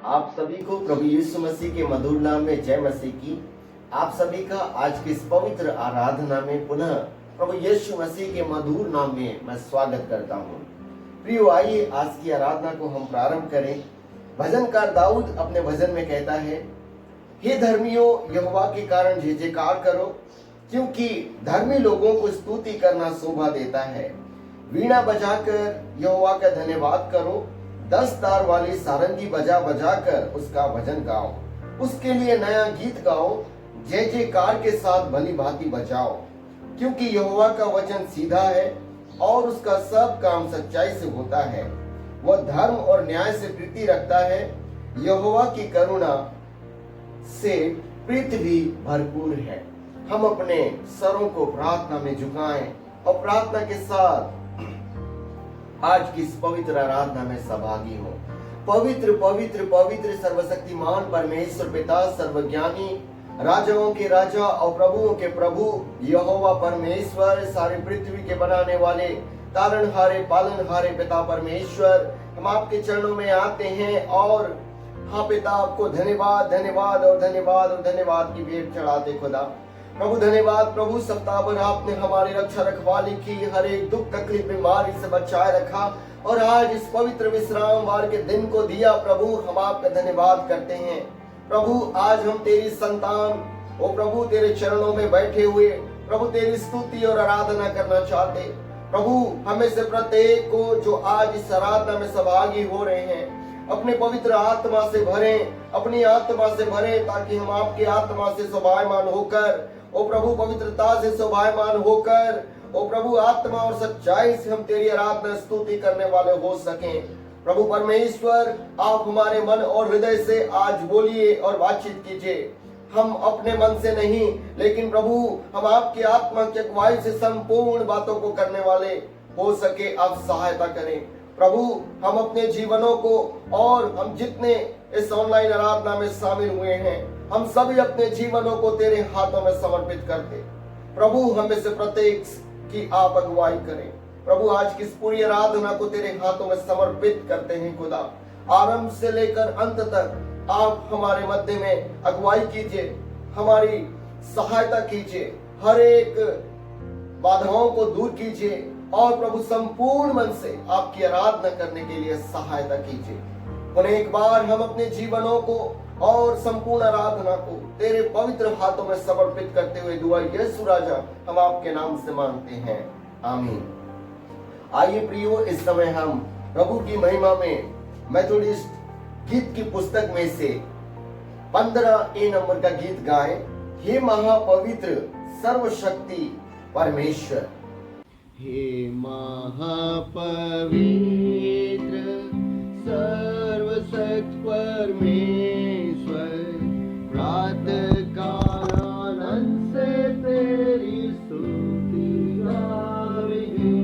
आप सभी को प्रभु यीशु मसीह के मधुर नाम में जय मसीह की। आप सभी का आज की इस पवित्र आराधना में पुनः प्रभु यीशु मसीह के मधुर नाम में मैं स्वागत करता हूँ। प्रियो, आइए आज की आराधना को हम प्रारंभ करें। भजनकार दाऊद अपने भजन में कहता है, हे धर्मियों, यहोवा के कारण जय जयकार करो, क्योंकि धर्मी लोगों को स्तुति करना शोभा देता है। वीणा बजाकर यहोवा का धन्यवाद करो, 10 तार वाली सारंगी बजा बजा कर उसका भजन गाओ, उसके लिए नया गीत गाओ, जय जयकार के साथ भली भांति बजाओ, क्योंकि यहोवा का वचन सीधा है और उसका सब काम सच्चाई से होता है। वह धर्म और न्याय से प्रीति रखता है। यहोवा की करुणा से पृथ्वी भरपूर है। हम अपने सरों को प्रार्थना में झुकाएं और प्रार्थना के साथ आज की इस पवित्र आराधना में सहभागी हो। पवित्र पवित्र पवित्र सर्वशक्तिमान परमेश्वर पिता, सर्वज्ञानी, राजाओं के राजा और प्रभुओं के प्रभु यहोवा परमेश्वर, सारी पृथ्वी के बनाने वाले, तारणहारे पालनहारे पिता परमेश्वर, हम आपके चरणों में आते हैं और हाँ पिता, आपको धन्यवाद धन्यवाद और धन्यवाद और धन्यवाद की भेंट चढ़ाते खुदा। प्रभु धन्यवाद प्रभु, सप्ताह भर आपने हमारी रक्षा रखवाली की, हर एक दुख तकलीफ बीमारी से बचाए रखा और आज इस पवित्र विश्राम वार के दिन को दिया। प्रभु, हम आपका धन्यवाद करते हैं। प्रभु, आज हम तेरी संतान ओ प्रभु तेरे चरणों में बैठे हुए प्रभु तेरी स्तुति और आराधना करना चाहते। प्रभु, हमें से प्रत्येक को जो आज इस आराधना में सहभागी हो रहे हैं, अपने पवित्र आत्मा से भरें, अपनी आत्मा से भरें, ताकि हम आपकी आत्मा से शोभायमान होकर ओ प्रभु पवित्रता से शोभायमान होकर ओ प्रभु आत्मा और सच्चाई से हम तेरी आराधना स्तुति करने वाले हो सकें। प्रभु परमेश्वर, आप हमारे मन और हृदय से आज बोलिए और बातचीत कीजिए। हम अपने मन से नहीं, लेकिन प्रभु हम आपकी आत्मा की अगुवाई से संपूर्ण बातों को करने वाले हो सके, आप सहायता करें। प्रभु, हम अपने जीवनों को और हम जितने इस ऑनलाइन आराधना में शामिल हुए हैं, हम सभी अपने जीवनों को तेरे हाथों में समर्पित करते। प्रभु, हमें से प्रत्येक की आप अगुवाई करें। प्रभु, आज की इस पूरी आराधना को तेरे हाथों में समर्पित करते हैं खुदा। आरंभ से लेकर अंत तक आप हमारे मध्य में अगुवाई कीजिए, हमारी सहायता कीजिए, हर एक बाधाओं को दूर कीजिए और प्रभु संपूर्ण मन से आपकी आराधना करने के लिए सहायता कीजिए। और एक बार हम अपने जीवनों को और संपूर्ण आराधना को तेरे पवित्र हाथों में समर्पित करते हुए दुआ यीशु राजा हम आपके नाम से मांगते हैं, आमीन। आइए प्रियो, इस समय हम प्रभु की महिमा में मेथोडिस्ट गीत की पुस्तक में से 15 नंबर का गीत गाएं। हे महापवित्र सर्वशक्ति परमेश्वर। हे महापवित्र सर्वशक्त परमेश्वर, प्रातः काल आनंद से तेरी स्तुति गावेंगे।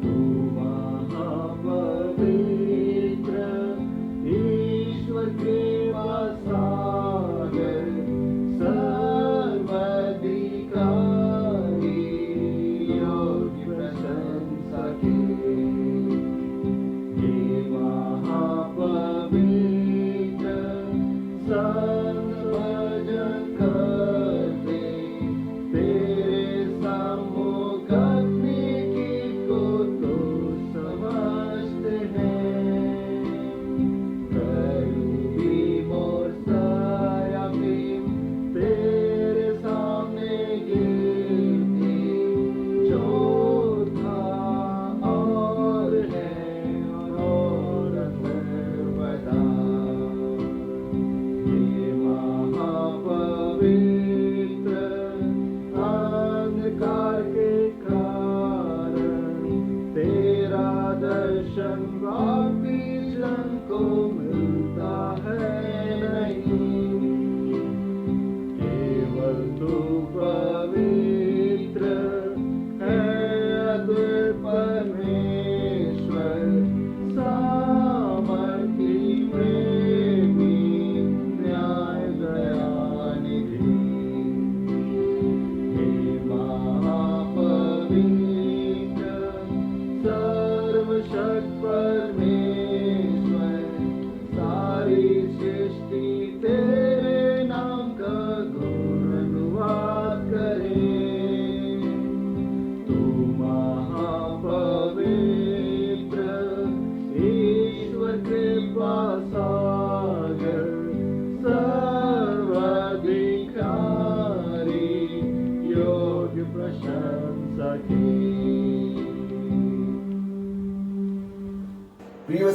तू महापवित्र ईश्वर कृपा सागर, सर्वाधिकारी, योग्य प्रशंसा के। हे महापवित्र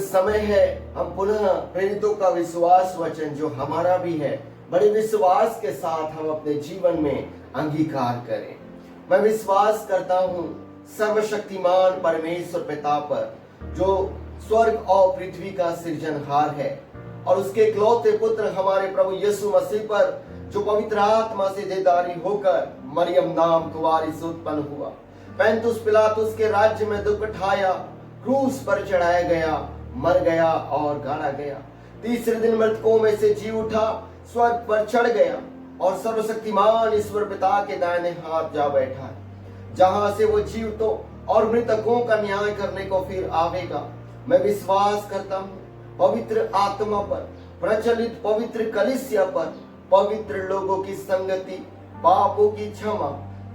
समय है हम पुनः प्रेरितों का विश्वास वचन जो हमारा भी है बड़े विश्वास के साथ हम अपने जीवन में अंगीकार करें। मैं विश्वास करता हूँ सर्वशक्तिमान परमेश्वर पिता पर जो स्वर्ग और पृथ्वी का सृजनहार है और उसके इकलौते पुत्र हमारे प्रभु यीशु मसीह पर जो पवित्र आत्मा से देदारी होकर मरियम नाम कुंवारी से उत्पन्न हुआ, पैंतुस पिलातुस के राज्य में दुख उठाया, क्रूस पर चढ़ाया गया, मर गया और गाड़ा गया, तीसरे दिन मृतकों में से जी उठा, स्वर्ग पर चढ़ गया और सर्वशक्तिमान ईश्वर पिता के दाहिने हाथ जा बैठा है, जहां से वो जीवितों और मृतकों का न्याय करने को फिर आवेगा। मैं विश्वास करता हूँ पवित्र आत्मा पर, प्रचलित पवित्र कलीसिया पर, पवित्र लोगों की संगति, पापों की क्षमा,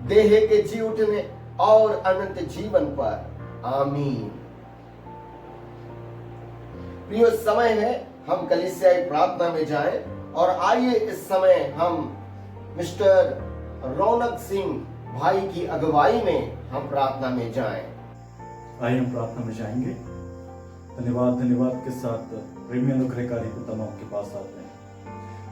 देह के जी उठने और अनंत जीवन पर। आमीन। प्रिय, समय है हम कलीसियाई प्रार्थना में जाएं और आइए इस समय हम मिस्टर रौनक सिंह भाई की अगुवाई में हम प्रार्थना में जाएं। आइए हम प्रार्थना में जाएंगे। धन्यवाद के साथ प्रेमी अनुग्रहकारी को तमाम के पास आते हैं।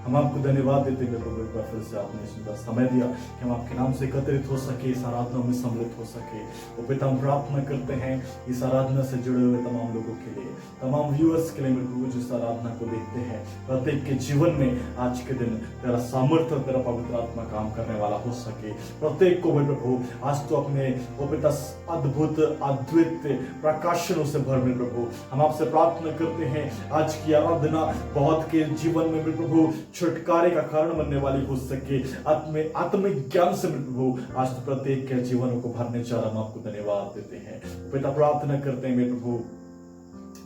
हम आपको धन्यवाद देते हैं प्रभु, एक बार फिर से आपने सुंदर समय दिया कि हम आपके नाम से एकत्रित हो सके, इस आराधना में सम्मिलित हो सके। वो पिता हम प्रार्थना करते हैं इस आराधना से जुड़े हुए तमाम लोगों के लिए, तमाम व्यूअर्स के लिए मेरे प्रभु, जिस आराधना को देखते हैं, प्रत्येक के जीवन में आज के दिन तेरा सामर्थ्य, तेरा पवित्र आत्मा काम करने वाला हो सके। प्रत्येक को मेरे प्रभु आज तो अपने वो पिता अद्भुत अद्वितीय प्रकाशनों से भर मेरे प्रभु, हम आपसे प्रार्थना करते हैं आज की आराधना बहुत के जीवन में मेरे प्रभु छुटकारे का कारण बनने वाली हो सके। आत्मिक ज्ञान से मेरे प्रभु आज तो प्रत्येक के जीवनों को भरने चाह हम आपको धन्यवाद देते हैं। पिता प्रार्थना करते हैं मेरे प्रभु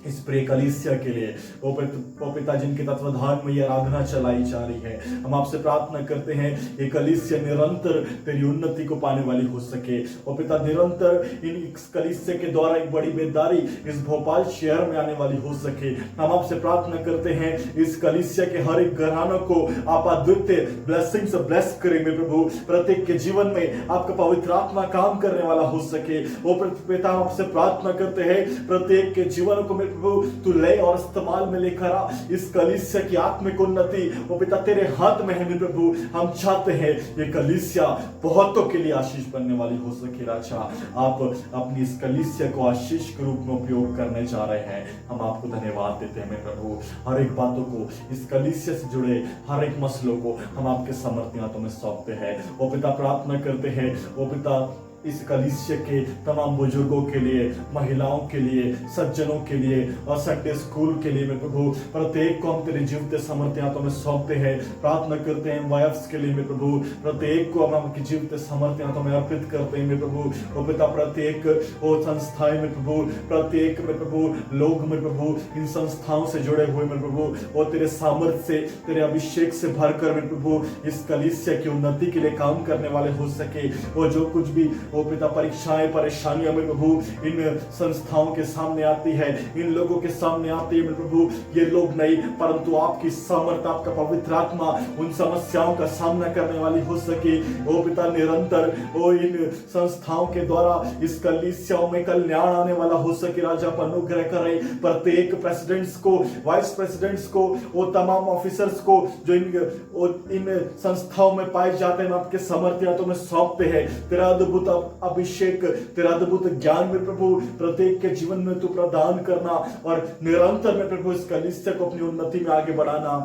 इस प्रिय कलीसिया के लिए, वो पिता जिनके तत्वाधान में ये आराधना चलाई जा रही है, हम आपसे प्रार्थना करते हैं ये कलीसिया निरंतर तेरी उन्नति को पाने वाली हो सके। वो पिता निरंतर इस कलीसिया के द्वारा एक बड़ी बेदारी इस भोपाल शहर में आने वाली हो सके। हम आपसे प्रार्थना करते हैं इस कलीसिया के हर एक घरानों को आप अद्वितीय ब्लेसिंग से ब्लेस करें मेरे प्रभु, प्रत्येक के जीवन में आपका पवित्र आत्मा काम करने वाला हो सके। वो पिता हम आपसे प्रार्थना करते हैं प्रत्येक के जीवन को मेरे प्रभु तू ले और इस्तेमाल में लेकर आ। इस कलीसिया की आत्मिक उन्नति वो पिता तेरे हाथ में है मेरे प्रभु। हम चाहते हैं ये कलीसिया बहुतों के लिए आशीष बनने वाली हो सके। राजा आप अपनी इस कलीसिया को आशीष के रूप में उपयोग करने जा रहे हैं, हम आपको धन्यवाद देते हैं मेरे प्रभु। हर एक बातों को इस कलीसिया से जुड़े हर एक मसलों को हम आपके समर्थन हाथों में सौंपते हैं। वो पिता प्रार्थना करते हैं वो पिता इस कलीसिया के तमाम बुजुर्गों के लिए, महिलाओं के लिए, सज्जनों के लिए और संडे स्कूल के लिए मेरे प्रभु, प्रत्येक को हम तेरे जीवित सामर्थ्य हाथों में सौंपते हैं। प्रार्थना करते हैं वाइफ्स के लिए मेरे प्रभु, प्रत्येक को हम आपकी जीवित सामर्थ्य हाथों में अर्पित करते हैं मेरे प्रभु। वो पिता प्रत्येक वो संस्थाएं मेरे प्रभु, प्रत्येक मेरे प्रभु लोग मेरे प्रभु इन संस्थाओं से जुड़े हुए मेरे प्रभु, वो तेरे सामर्थ्य से, तेरे अभिषेक से भरकर मेरे प्रभु इस कलीसिया की उन्नति के लिए काम करने वाले हो सके। वो जो कुछ भी वो पिता परीक्षाएं परेशानियां मेरे प्रभु इन संस्थाओं के सामने आती है, इन लोगों के सामने आती है मेरे प्रभु, ये लोग नहीं परंतु आपकी सामर्थ्य, आपका पवित्र आत्मा उन समस्याओं का सामना करने वाली हो सके। वो पिता निरंतर वो इन संस्थाओं के द्वारा इस कलीसियाओं में कल्याण आने वाला हो सके। राजा पर अनुग्रह करे प्रत्येक प्रेसिडेंट्स को, वाइस प्रेसिडेंट्स को, वो तमाम ऑफिसर्स को जो इन संस्थाओं में पाए जाते हैं, आपके सामर्थ्य तो में सौंपते हैं। तेरा अद्भुत अभिषेक, तेरा अद्भुत ज्ञान में प्रभु प्रत्येक के जीवन में तू प्रदान करना और निरंतर में प्रभु इस कलीसिया को अपनी उन्नति में आगे बढ़ाना।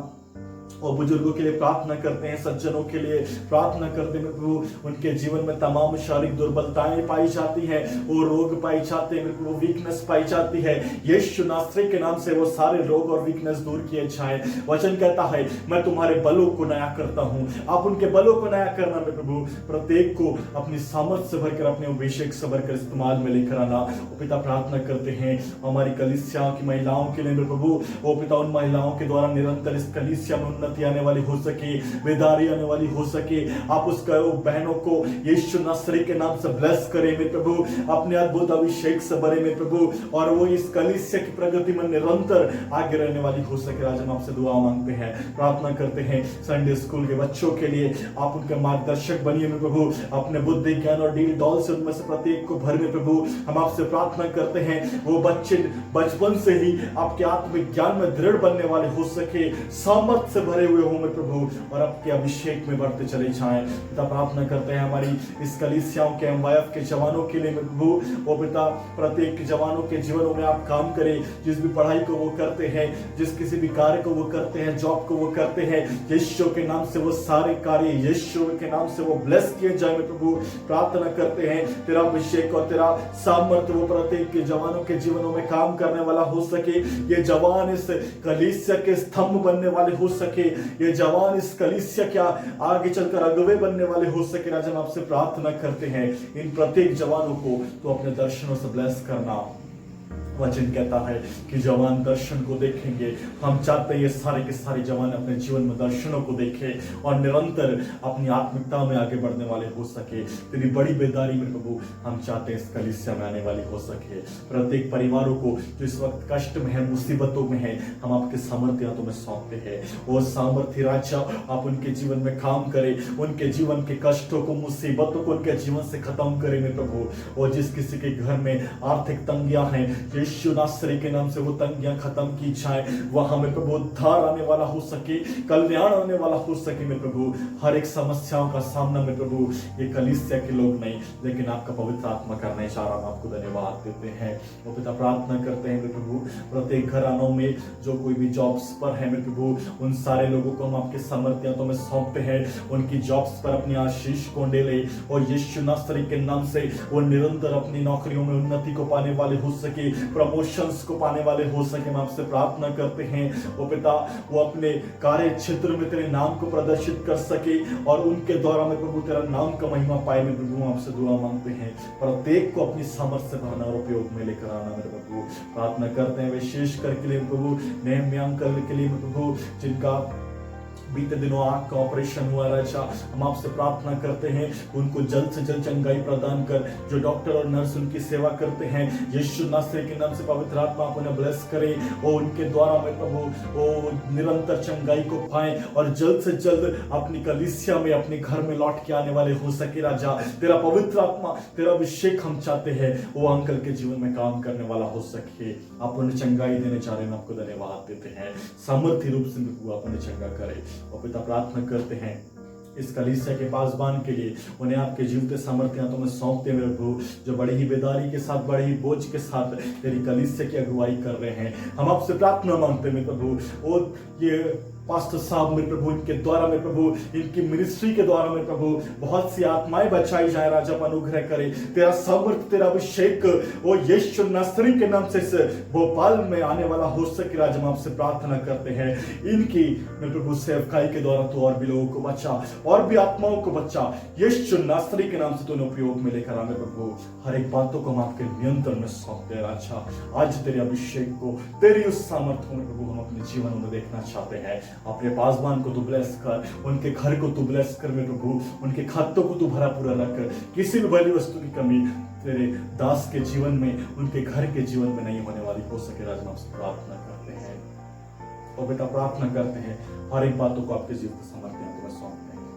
और बुजुर्गों के लिए प्रार्थना करते हैं, सज्जनों के लिए प्रार्थना करते हैं प्रभु, उनके जीवन में तमाम शारीरिक दुर्बलताएं पाई जाती हैं, वो रोग पाई जाते हैं प्रभु, वीकनेस पाई जाती है। यीशु नासरी के नाम से वो सारे रोग और वीकनेस दूर किए जाए। वचन कहता है मैं तुम्हारे बलों को नया करता हूं, आप उनके बलों को नया करना में प्रभु, प्रत्येक को अपनी सामर्थ से भरकर, अपने अभिषेक से भरकर इस्तेमाल में लेकर आना। पिता प्रार्थना करते हैं हमारी कलीसिया की महिलाओं के लिए प्रभु, वो पिता उन महिलाओं के द्वारा निरंतर इस कलीसिया में सामर्थ्य आने वाली हो सके, बेदारी आने वाली हो सके। आप उसका बहनों को यीशु नासरी के नाम से ब्लेस करें मेरे प्रभु, अपने अद्भुत अभिषेक से भरे मेरे प्रभु, और वो इस कलीसिया की प्रगति में निरंतर आगे रहने वाली हो सके। राजा हम आपसे दुआ मांगते हैं, प्रार्थना करते हैं संडे स्कूल के बच्चों के लिए, आप उनके मार्गदर्शक बनिए मेरे प्रभु, अपने बुद्धि ज्ञान और डील डॉल से उनमें से प्रत्येक को भर में प्रभु। हम आपसे प्रार्थना करते हैं वो बच्चे बचपन से ही आपके आत्मिक ज्ञान में दृढ़ बनने वाले हो सके, सामर्थ्य से भरे हुए हो मेरे प्रभु, और आपके अभिषेक में बढ़ते चले जाएं। पिता प्रार्थना करते हैं हमारी इस कलीसियाओं के MYF के जवानों के लिए मेरे प्रभु, वो पिता प्रत्येक जवानों के जीवनों में आप काम करें, जिस भी पढ़ाई को वो करते हैं, जिस किसी भी कार्य को वो करते हैं, जॉब को वो करते हैं, यीशु के नाम से वो सारे कार्य यीशु के नाम से वो ब्लेस किए जाए मेरे प्रभु। प्रार्थना करते हैं तेरा अभिषेक और तेरा सामर्थ्य वो प्रत्येक के जवानों के जीवनों में काम करने वाला हो सके। ये जवान इस कलीसिया के स्तंभ बनने वाले हो सके, ये जवान इस कलीसिया के आगे चलकर अगुवे बनने वाले हो सके। राजा हम आपसे प्रार्थना करते हैं इन प्रत्येक जवानों को तो अपने दर्शनों से ब्लेस करना। वचन कहता है कि जवान दर्शन को देखेंगे। हम चाहते हैं ये सारे के सारे जवान अपने जीवन में दर्शनों को देखें और निरंतर अपनी आत्मिकता में आगे बढ़ने वाले हो सके। तेरी बड़ी बेदारी में प्रभु हम चाहते हैं इस कलीसिया में आने वाली हो सके। प्रत्येक परिवारों को जो इस वक्त कष्ट में है, मुसीबतों में है, हम आपके सामर्थ्य हाथों में सौंपते हैं। वो सामर्थ्य राजा आप उनके जीवन में काम करें, उनके जीवन के कष्टों को, मुसीबतों को उनके जीवन से खत्म करें मेरे प्रभु। और जिस किसी के घर में आर्थिक तंगियां हैं, यीशु नासरी के नाम से वो तंगियां खत्म की जाए, वहां में प्रभु उद्धार आने वाला हो सके, कल्याण आने वाला हो सके मेरे प्रभु। हर एक समस्याओं का सामना में प्रभु ये कलीसिया के लोग नहीं लेकिन आपका पवित्र आत्मा करने चाह रहा, हम आपको धन्यवाद देते हैं। वो पिता प्रार्थना करते हैं मेरे प्रभु प्रत्येक घरानों में जो कोई भी जॉब्स पर है मेरे प्रभु, उन सारे लोगों को हम आपके सामर्थ्यों में सौंपते हैं। उनकी जॉब्स पर अपनी आशीष को ले और यीशु नासरी के नाम से वो निरंतर अपनी नौकरियों में उन्नति को पाने वाले हो सके, प्रमोशंस को पाने वाले हो सके। हम आपसे प्रार्थना करते हैं वो पिता वो अपने कार्य क्षेत्र में तेरे नाम को प्रदर्शित कर सके और उनके द्वारा में प्रभु तेरा नाम का महिमा पाए मेरे प्रभु। हम आपसे दुआ मांगते हैं प्रत्येक को अपनी सामर्थ्य से भरना और उपयोग में लेकर आना मेरे प्रभु। प्रार्थना करते हैं विशेष करके लिए प्रभु नेहम्याह अंकल के लिए प्रभु जिनका बीते दिनों आंख का ऑपरेशन हुआ राजा, हम आपसे प्रार्थना करते हैं उनको जल्द से जल्द चंगाई प्रदान कर। जो डॉक्टर और नर्स उनकी सेवा करते हैं यीशु नासरी के नाम से पवित्र आत्मा आप उन्हें ब्लेस करें और उनके द्वारा में प्रभु वो निरंतर चंगाई को पाएं और जल्द से जल्द अपनी कलीसिया में अपने घर में लौट के आने वाले हो सके। राजा तेरा पवित्र आत्मा तेरा अभिषेक हम चाहते हैं वो अंकल के जीवन में काम करने वाला हो सके। आप उन्हें चंगाई देने चाह रहे हैं, आपको धन्यवाद देते हैं। सामर्थ्य रूप से आप उन्हें चंगा करें और पिता प्रार्थना करते हैं इस कलीसिया के पासबान के लिए, उन्हें आपके जीवते सामर्थ्य हाथों में सौंपते हुए प्रभु जो बड़ी ही बेदारी के साथ बड़ी ही बोझ के साथ तेरी कलीसिया की अगुवाई कर रहे हैं। हम आपसे प्रार्थना मांगते हैं प्रभु और ये पास्टर साहब में प्रभु इनके द्वारा में प्रभु इनकी मिनिस्ट्री के द्वारा में प्रभु बहुत सी आत्माएं बचाई जाए। राजा अनुग्रह करे तेरा सामर्थ्य तेरा अभिषेक वो यीशु नासरी के नाम से भोपाल में आने वाला हो सके। राजा हम आपसे प्रार्थना करते हैं इनकी में प्रभु सेवकाई के द्वारा तो और भी लोगों को बचा और भी आत्माओं को बचा यीशु नासरी के नाम से तूने उपयोग में लेकर आने प्रभु। हर एक बातों को हम आपके नियंत्रण में सौंपते हैं राजा। आज तेरे अभिषेक को तेरी उस सामर्थ्य में प्रभु हम अपने जीवन में देखना चाहते हैं। अपने पासबान को तू ब्लेस कर, उनके घर को तू ब्लेस कर मेरे प्रभु, उनके खातों को तू भरा पूरा रख, किसी भी भली वस्तु की कमी तेरे दास के जीवन में उनके घर के जीवन में नहीं होने वाली हो सके। राजा आपसे प्रार्थना करते हैं और बेटा प्रार्थना करते हैं हर एक बातों को आपके जीवन समर्पण को सौंपते हैं।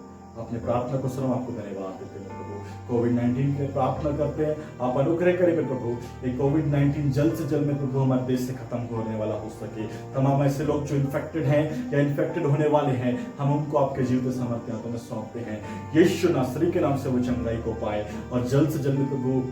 अपने प्रार्थना को सुनो, आपको धन्यवाद देते हैं प्रभु। कोविड-19 के प्रार्थना करते हैं आप अनुग्रह करें प्रभु ये कोविड-19 जल्द से जल्द में प्रभु हमारे देश से खत्म होने वाला हो सके। तमाम ऐसे लोग जो इन्फेक्टेड हैं या इन्फेक्टेड होने वाले हैं हम उनको आपके जीवित सामर्थ्य हाथों में सौंपते हैं। यीशु नासरी के नाम से वो चंगाई को पाए और जल्द से जल्द प्रभु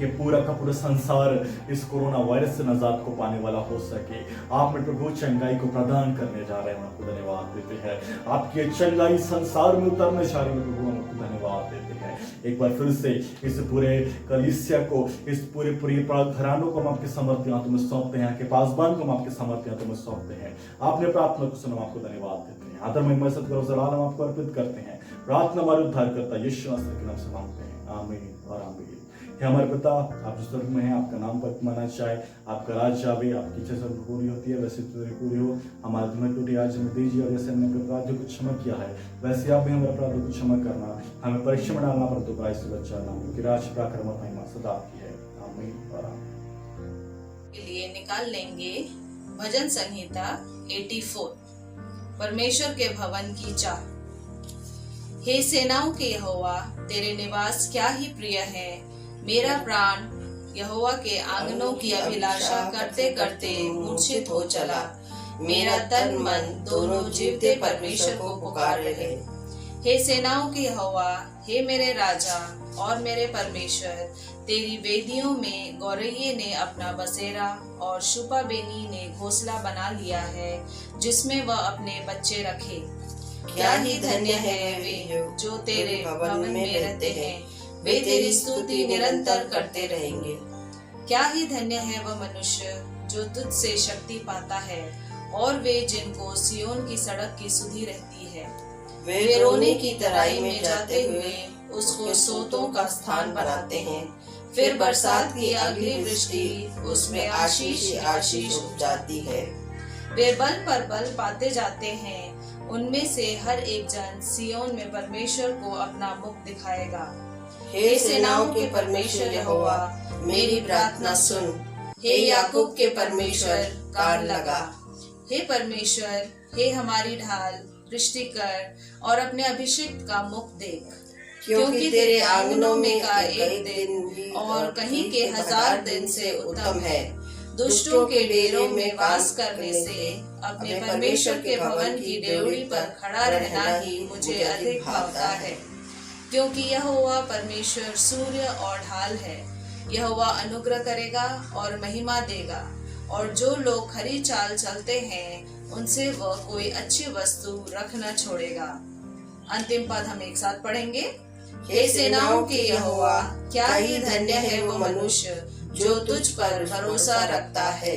ये पूरा का पूरा संसार इस कोरोना वायरस से निजात को पाने वाला हो सके। आप में प्रभु चंगाई को प्रदान करने जा रहे हैं, आपको धन्यवाद देते हैं। आपकी चंगाई संसार में उतरने जा रही है प्रभु, हम आपको धन्यवाद देते हैं। एक बार फिर से इस पूरे कलीसिया को इस पूरे घरानों को हम आपके सामर्थ्य हाथों में सौंपते हैं, आपके पासबान को हम आपके सामर्थ्य हाथों में सौंपते हैं। आपने प्रार्थना को सुना, आपको धन्यवाद देते हैं। आदर महिमा सत्कार और जलाल हम आपको अर्पित करते हैं। प्रार्थना हमारे उद्धारकर्ता यीशु नासरी के नाम से मांगते हैं, आमीन और आमीन। हे हमारे पिता, आप जो स्वर्ग में हैं, आपका नाम पवित्र माना जाए, आपका राज्य आवे, आपकी इच्छा स्वर्ग पूरी होती है वैसे तुम्हारी पूरी हो। हमारे तुम्हें टूटी आज हमें दीजिए, और जैसे हमने अपने अपराधियों को क्षमा किया है वैसे आप भी हमारे अपराधों को क्षमा करना। हमें परीक्षा में डालना, परंतु बुराई से बचाना, क्योंकि राज्य, पराक्रम और महिमा सदा आपकी है। आमीन और आमीन। के लिए निकाल लेंगे भजन संहिता 84, परमेश्वर के भवन की चाह। हे सेनाओं के यहोवा, तेरे निवास क्या ही प्रिय है। मेरा प्राण यहोवा के आंगनों की अभिलाषा करते करते मूर्छित हो चला। मेरा तन मन दोनों जीवते परमेश्वर को पुकार रहे। हे सेनाओं के यहोवा, हे मेरे राजा और मेरे परमेश्वर, तेरी वेदियों में गौरैये ने अपना बसेरा और शुपाबेनी ने घोंसला बना लिया है, जिसमें वह अपने बच्चे रखे। क्या ही धन्य है वे जो तेरे भवन में रहते हैं, वे तेरी स्तुति निरंतर करते रहेंगे। क्या ही धन्य है वह मनुष्य जो तुझ से शक्ति पाता है, और वे जिनको सियोन की सड़क की सुधि रहती है। वे रोने की तराई में जाते हुए उसको सोतों का स्थान बनाते हैं। फिर बरसात की अगली वृष्टि उसमें आशीष ही आशीष उपजाती है। वे बल पर बल पाते जाते हैं। उनमें से हर एक जन सियोन में परमेश्वर को अपना मुख दिखाएगा। हे सेनाओं के परमेश्वर यहोवा, मेरी प्रार्थना सुन। हे याकूब के परमेश्वर, कान लगा। हे परमेश्वर, हे हमारी ढाल, दृष्टि कर और अपने अभिषिक्त का मुख देख। क्योंकि तेरे आंगनों में का एक दिन और कहीं के 1000 दिन से उत्तम है। दुष्टों के डेरों में वास करने से अपने परमेश्वर के भवन की डेवढ़ी पर खड़ा रहना ही मुझे अधिक भावता है। क्योंकि यहोवा परमेश्वर सूर्य और ढाल है। यहोवा अनुग्रह करेगा और महिमा देगा, और जो लोग खरी चाल चलते हैं उनसे वह कोई अच्छी वस्तु रख न छोड़ेगा। अंतिम पद हम एक साथ पढ़ेंगे। हे सेनाओं के यहोवा, क्या ही धन्य है वो मनुष्य जो तुझ पर भरोसा रखता है।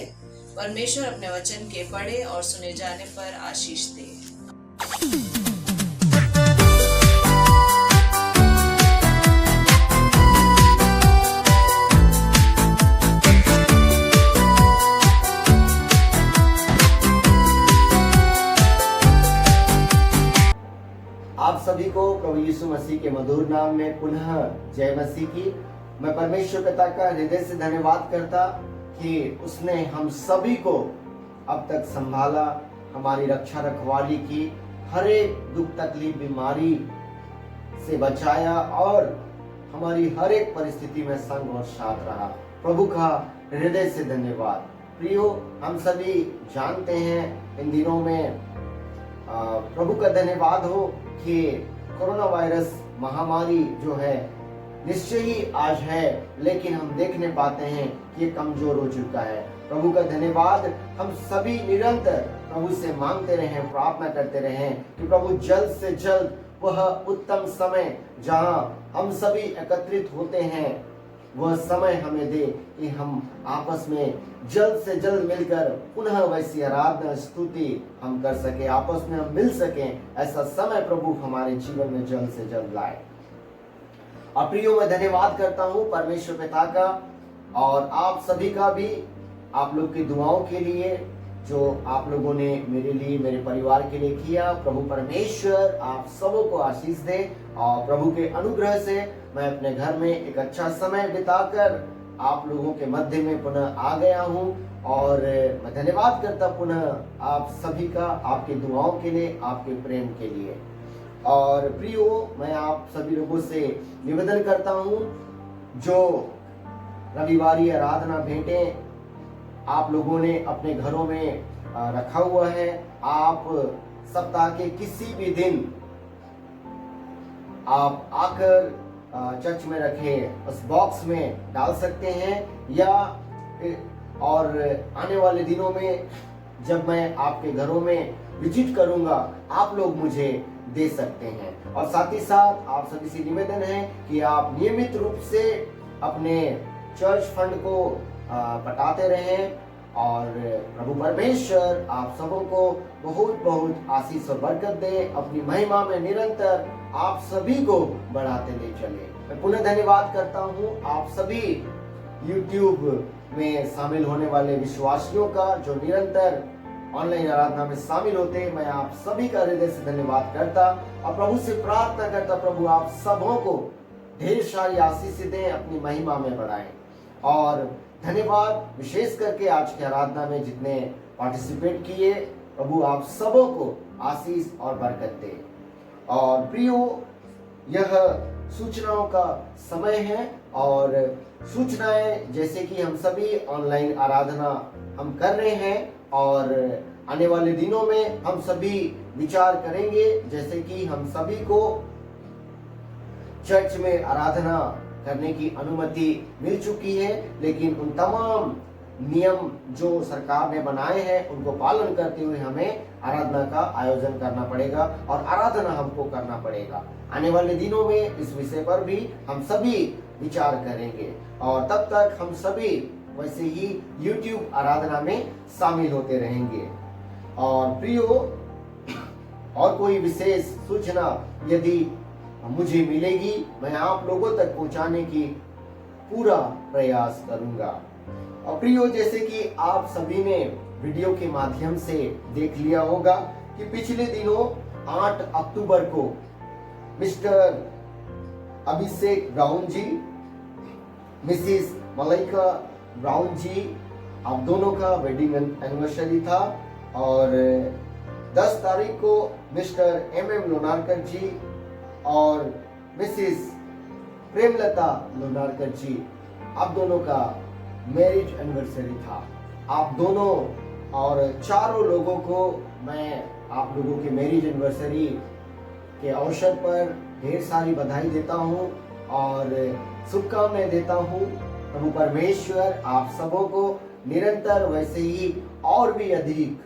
परमेश्वर अपने वचन के पढ़े और सुने जाने पर आशीष दे। आप सभी को प्रभु यीशु मसीह के मधुर नाम में पुनः जय मसीह की। मैं परमेश्वर पिता का हृदय से धन्यवाद करता कि उसने हम सभी को अब तक संभाला, हमारी रक्षा रखवाली की, हर एक दुख तकलीफ बीमारी से बचाया और हमारी हर एक परिस्थिति में संग और साथ रहा। प्रभु का हृदय से धन्यवाद। प्रियो, हम सभी जानते हैं इन दिनों में प्रभु का धन्यवाद हो कि कोरोना वायरस महामारी जो है निश्चय ही आज है, लेकिन हम देखने पाते हैं कि ये कमजोर हो चुका है। प्रभु का धन्यवाद। हम सभी निरंतर प्रभु से मांगते रहें, प्रार्थना करते रहें कि प्रभु जल्द से जल्द वह उत्तम समय जहां हम सभी एकत्रित होते हैं वह समय हमें दे कि हम आपस में जल्द से जल्द मिलकर पुनः वैसी आराधना स्तुति हम कर सके, आपस में हम मिल सकें। ऐसा समय प्रभु हमारे जीवन में जल्द से जल्द लाए। और प्रियो, मैं धन्यवाद करता हूं परमेश्वर पिता का और आप सभी का भी, आप लोग की दुआओं के लिए जो आप लोगों ने मेरे लिए, मेरे परिवार के लिए किया। प्रभु परमेश्वर आप सबों को आशीष दे और प्रभु के अनुग्रह से मैं अपने घर में एक अच्छा समय बिताकर आप लोगों के मध्य में पुनः आ गया हूं और मैं धन्यवाद करता पुनः आप सभी का, आपके दुआओं के लिए, आपके प्रेम के लिए। और प्रियो, मैं आप सभी लोगों से निवेदन करता हूं, जो रविवारी आराधना भेंटें आप लोगों ने अपने घरों में रखा हुआ है, आप सप्ताह के किसी भी दिन आप आकर चर्च में रखे उस बॉक्स में डाल सकते हैं, या और आने वाले दिनों में जब मैं आपके घरों में विजिट करूंगा आप लोग मुझे दे सकते हैं। और साथ ही साथ आप सभी से निवेदन है कि आप नियमित रूप से अपने चर्च फंड को पटाते रहें और प्रभु परमेश्वर आप सबों को बहुत बहुत आशीष और बरकत दे, अपनी महिमा में निरंतर आप सभी को बढ़ाते ले चले। मैं पुनः धन्यवाद करता हूँ आप सभी YouTube में शामिल होने वाले विश्वासियों का जो निरंतर ऑनलाइन आराधना में शामिल होते हैं। मैं आप सभी का हृदय से धन्यवाद करता और प्रभु से प्रार्थना करता, प्रभु आप सबों को ढेर सारी आशीष दें, अपनी महिमा में बढ़ाएं। और धन्यवाद विशेष करके आज की आराधना में जितने पार्टिसिपेट किए, प्रभु आप सबों को आशीष और बरकत दे। और प्रियो, यह सूचनाओं का समय है और सूचनाएं जैसे कि हम सभी ऑनलाइन आराधना हम कर रहे हैं और आने वाले दिनों में हम सभी विचार करेंगे, जैसे कि हम सभी को चर्च में आराधना करने की अनुमति मिल चुकी है, लेकिन उन तमाम नियम जो सरकार ने बनाए हैं उनको पालन करते हुए हमें आराधना का आयोजन करना पड़ेगा और आराधना हमको करना पड़ेगा। आने वाले दिनों में इस विषय पर भी हम सभी विचार करेंगे और तब तक हम सभी वैसे ही YouTube आराधना में शामिल होते रहेंगे। और प्रियो, और कोई विशेष सूचना यदि मुझे मिलेगी, मैं आप लोगों तक पहुंचाने की पूरा प्रयास करूंगा। और प्रियो, जैसे कि आप सभी ने वीडियो के माध्यम से देख लिया होगा कि पिछले दिनों 8 अक्टूबर को मिस्टर अभिषेक ब्राउन जी, मिसिस मलाइका ब्राउन जी, आप दोनों का वेडिंग एनिवर्सरी था। और 10 तारीख को मिस्टर MM लोनारकर जी और मिसिस प्रेमलता लोनारकर जी, आप दोनों का मैरिज एनिवर्सरी था। आप दोनों और चारों लोगों को मैं आप लोगों के मैरिज एनिवर्सरी के अवसर पर ढेर सारी बधाई देता हूँ और शुभकामनाएं देता हूँ। प्रभु परमेश्वर आप सबों को निरंतर वैसे ही और भी अधिक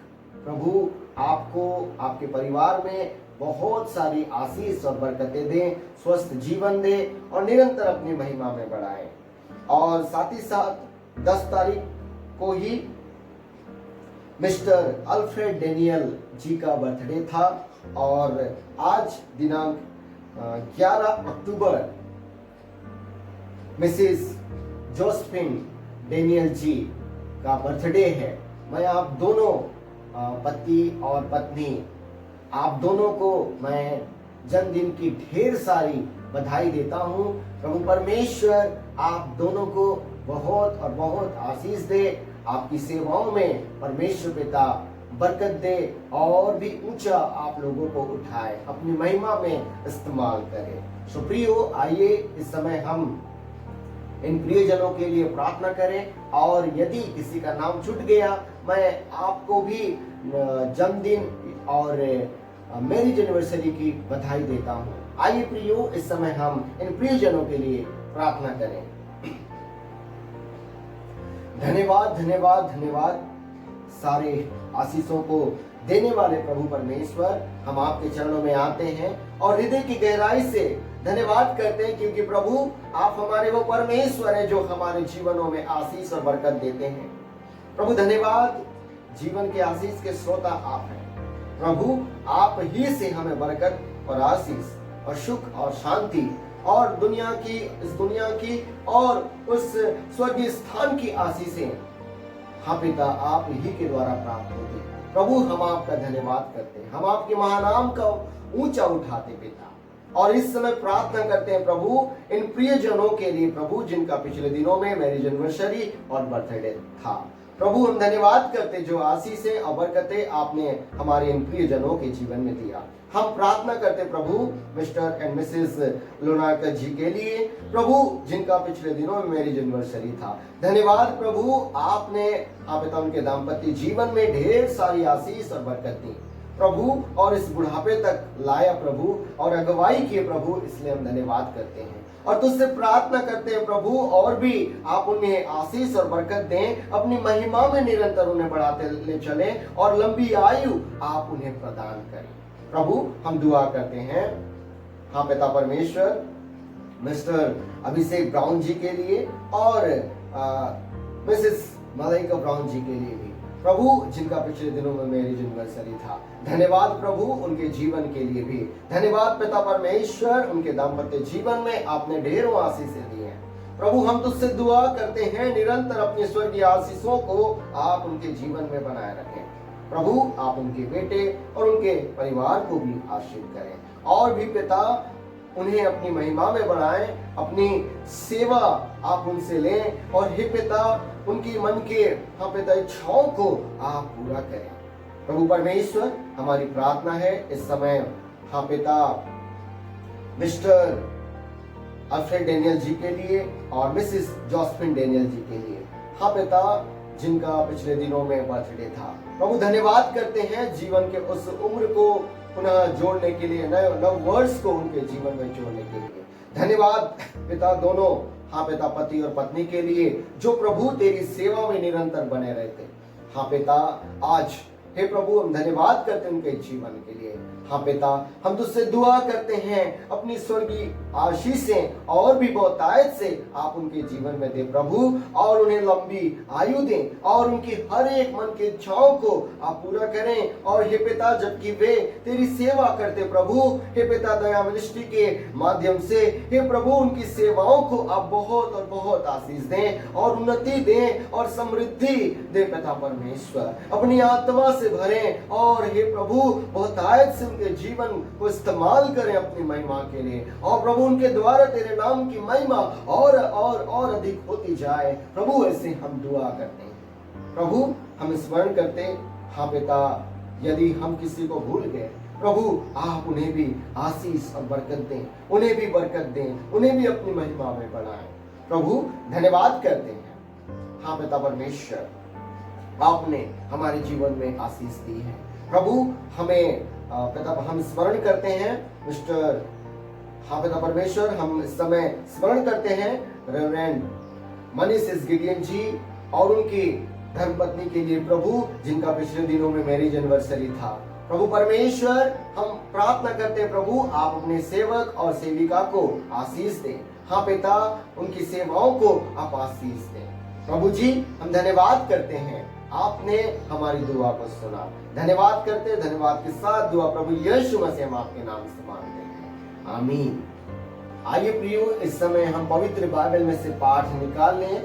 प्रभु आपको, आपके परिवार में बहुत सारी आशीष और बरकतें दें, स्वस्थ जीवन दे और निरंतर अपनी महिमा में बढ़ाएं। और साथ ही साथ 10 तारीख को ही मिस्टर अल्फ्रेड डेनियल जी का बर्थडे था और आज दिनांक 11 अक्टूबर मिसिस जोसेफिन डेनियल जी का बर्थडे है। मैं आप दोनों पति और पत्नी, आप दोनों को मैं जन्मदिन की ढेर सारी बधाई देता हूँ। प्रभु परमेश्वर आप दोनों को बहुत और बहुत आशीष दे, आपकी सेवाओं में परमेश्वर पिता बरकत दे और भी ऊंचा आप लोगों को उठाए, अपनी महिमा में इस्तेमाल करे। सो प्रियो, आइए इस समय हम इन प्रियजनों के लिए प्रार्थना करें। और यदि किसी का नाम छूट गया, मैं आपको भी जन्मदिन और मैरिज एनिवर्सरी की बधाई देता हूँ। आइए प्रियो, इस समय हम इन प्रियजनों के लिए प्रार्थना करें। धन्यवाद धन्यवाद धन्यवाद सारे आशीषों को देने वाले प्रभु परमेश्वर, हम आपके चरणों में आते हैं और हृदय की गहराई से धन्यवाद करते हैं, क्योंकि प्रभु आप हमारे वो परमेश्वर हैं जो हमारे जीवनों में आशीष और बरकत देते हैं। प्रभु धन्यवाद, जीवन के आशीष के स्रोता आप हैं। प्रभु आप ही से हमें बरकत और आशीष और सुख और शांति और इस दुनिया की और उस स्वर्गीय स्थान की आशीषें, हाँ पिता, आप ही के द्वारा प्राप्त होती। प्रभु हम आपका धन्यवाद करते हैं, हम आपके महानाम का ऊंचा उठाते पिता। और इस समय प्रार्थना करते हैं प्रभु इन प्रियजनों के लिए, प्रभु जिनका पिछले दिनों में मैरिज एनिवर्सरी और बर्थडे था। प्रभु हम धन्यवाद करते जो आशीषें और बरकतें आपने हमारे इन प्रियजनों के जीवन में दिया। हम प्रार्थना करते प्रभु मिस्टर एंड मिसेस लोनारकर जी के लिए, प्रभु जिनका पिछले दिनों में मैरिज एनिवर्सरी था। धन्यवाद प्रभु, आपने आप पिता उनके दाम्पत्य जीवन में ढेर सारी आशीष और बरकत दी प्रभु, और इस बुढ़ापे तक लाया प्रभु और अगुवाई किए प्रभु, इसलिए हम धन्यवाद करते हैं और तुझसे प्रार्थना करते हैं प्रभु, और भी आप उन्हें आशीष और बरकत दें, अपनी महिमा में निरंतर उन्हें बढ़ाते ले चले और लंबी आयु आप उन्हें प्रदान करें। प्रभु हम दुआ करते हैं, हाँ पिता परमेश्वर, मिस्टर अभिषेक ब्राउन जी के लिए और मिसेस मलाइका ब्राउन जी के लिए भी प्रभु जिनका पिछले दिनों में मैरिज एनिवर्सरी था, धन्यवाद प्रभु उनके जीवन के लिए भी। धन्यवाद पिता परमेश्वर, उनके दाम्पत्य जीवन में आपने ढेरों आशीषें दी हैं। प्रभु हम तुझसे दुआ करते हैं निरंतर अपनी स्वर्गीय आशीषों को आप उनके जीवन में बनाए रखें। प्रभु आप उनके बेटे और उनके परिवार को भी आशीर्वाद करें और भी पिता उन्हें अपनी महिमा में बढ़ाएं, अपनी सेवा आप उनसे लें और हे पिता उनकी मन के हाँ पिता इच्छाओं को आप पूरा करें। प्रभु परमेश्वर हमारी प्रार्थना है इस समय हाँ पिता मिस्टर अल्फ्रेड डेनियल जी के लिए और मिसेस जॉस्पिन डेनियल जी के लिए, हाँ पिता जिनका पिछले दिनों में बर्थडे था। प्रभु धन्यवाद करते हैं जीवन के उस उम्र को पुनः जोड़ने के लिए, नव वर्ष को उनके जीवन में जोड़ने के लिए। धन्यवाद पिता दोनों हाँ पिता पति और पत्नी के लिए जो प्रभु तेरी सेवा में निरंतर बने रहते। हाँ पिता आज हे प्रभु हम धन्यवाद करते हैं उनके जीवन के लिए। हाँ पिता हम तुझसे दुआ करते हैं अपनी स्वर्गीय आशीषें और भी बहुतायत से आप उनके जीवन में दे प्रभु और उन्हें लंबी आयु दें और उनकी हर एक मन की इच्छाओं को आप पूरा करें। और हे पिता जबकि वे तेरी सेवा करते प्रभु, हे पिता दया मिनिस्ट्री के माध्यम से हे प्रभु उनकी सेवाओं को आप बहुत और बहुत आशीष दें और उन्नति दें और समृद्धि दे पिता परमेश्वर। अपनी आत्मा से भरें और हे प्रभु बहुतायत से उनके जीवन को इस्तेमाल करें अपनी महिमा के लिए और प्रभु उनके द्वारा तेरे नाम की महिमा और अधिक होती जाए। प्रभु ऐसे हम दुआ करते हैं। प्रभु हम स्मरण करते हाँ पिता यदि हम किसी को भूल गए प्रभु आप उन्हें भी आशीष और बरकत दें, उन्हें भी बरकत दें, उन्हें भी अपनी महिमा में बढ़ाएं। प्रभु धन्यवाद करते हैं हाँ पिता परमेश्वर आपने हमारे जीवन में आशीष दी है। प्रभु हमें पिता हम स्मरण करते हैं मिस्टर हाँ पिता परमेश्वर हम इस समय स्मरण करते हैं रेवरेंड मनीष गिडियन जी और उनकी धर्मपत्नी के लिए प्रभु जिनका पिछले दिनों में मैरिज एनिवर्सरी था। प्रभु परमेश्वर हम प्रार्थना करते हैं प्रभु आप अपने सेवक और सेविका को आशीष दें। हाँ पिता उनकी सेवाओं को आप आशीष दें। प्रभु जी हम धन्यवाद करते हैं आपने हमारी दुआ को सुना। धन्यवाद करते धन्यवाद के साथ दुआ प्रभु यीशु मसीह हम आपके नाम से मांगते हैं, आमीन। आइए प्रियो इस समय हम पवित्र बाइबल में से पाठ निकाल लें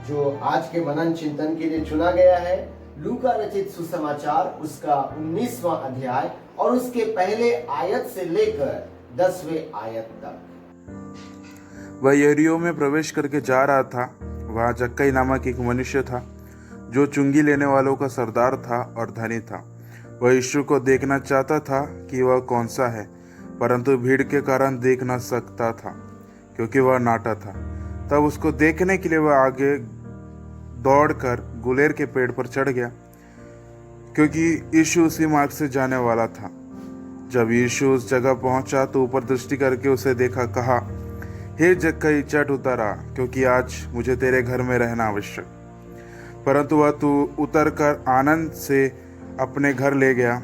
जो आज के मनन चिंतन के लिए चुना गया है। लूका रचित सुसमाचार उसका 19वां अध्याय और उसके पहले आयत से लेकर 10वें आयत तक। वह यरीहो में प्रवेश करके जा रहा था। वहाँ जक्कई नामक एक मनुष्य था जो चुंगी लेने वालों का सरदार था और धनी था। वह यीशु को देखना चाहता था कि वह कौन सा है, परंतु भीड़ के कारण देख न सकता था क्योंकि वह नाटा था। तब उसको देखने के लिए वह आगे दौड़कर गुलेर के पेड़ पर चढ़ गया क्योंकि यीशु उसी मार्ग से जाने वाला था। जब यीशु उस जगह पहुंचा तो ऊपर दृष्टि करके उसे देखा, कहा, हे जक्कई चट उतर आ, क्योंकि आज मुझे तेरे घर में रहना आवश्यक। परंतु वह तू उतर कर आनंद से अपने घर ले गया।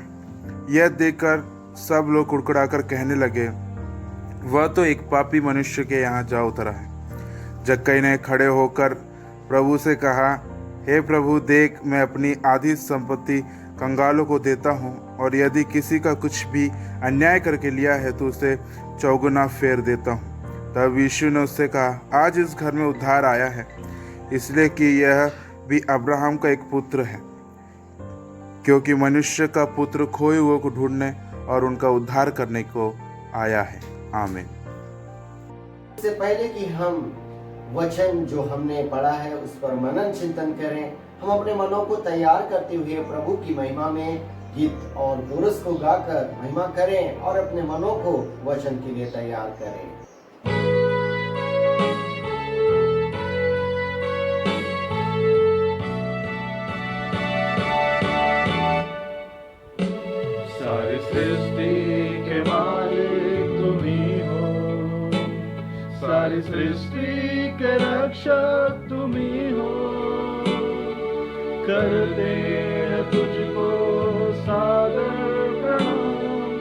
यह देखकर सब लोग कुड़कुड़ाकर कहने लगे, वह तो एक पापी मनुष्य के यहाँ जा उतरा है। जक्कई ने खड़े होकर प्रभु से कहा, हे प्रभु देख, मैं अपनी आधी संपत्ति कंगालों को देता हूँ और यदि किसी का कुछ भी अन्याय करके लिया है तो उसे चौगुना फेर देता हूँ। तब यीशु ने उससे कहा, आज इस घर में उद्धार आया है, इसलिए कि यह भी अब्राहम का एक पुत्र है, क्योंकि मनुष्य का पुत्र खोए हुए को ढूंढने और उनका उद्धार करने को आया है। आमीन। इससे पहले कि हम वचन जो हमने पढ़ा है उस पर मनन चिंतन करें, हम अपने मनों को तैयार करते हुए प्रभु की महिमा में गीत और कोरस को गाकर महिमा करें और अपने मनों को वचन के लिए तैयार करें। सारी सृष्टि के मालिक तुम ही हो, सारी सृष्टि के रक्षक तुम ही हो। करते हैं तुझको सादर प्रणाम,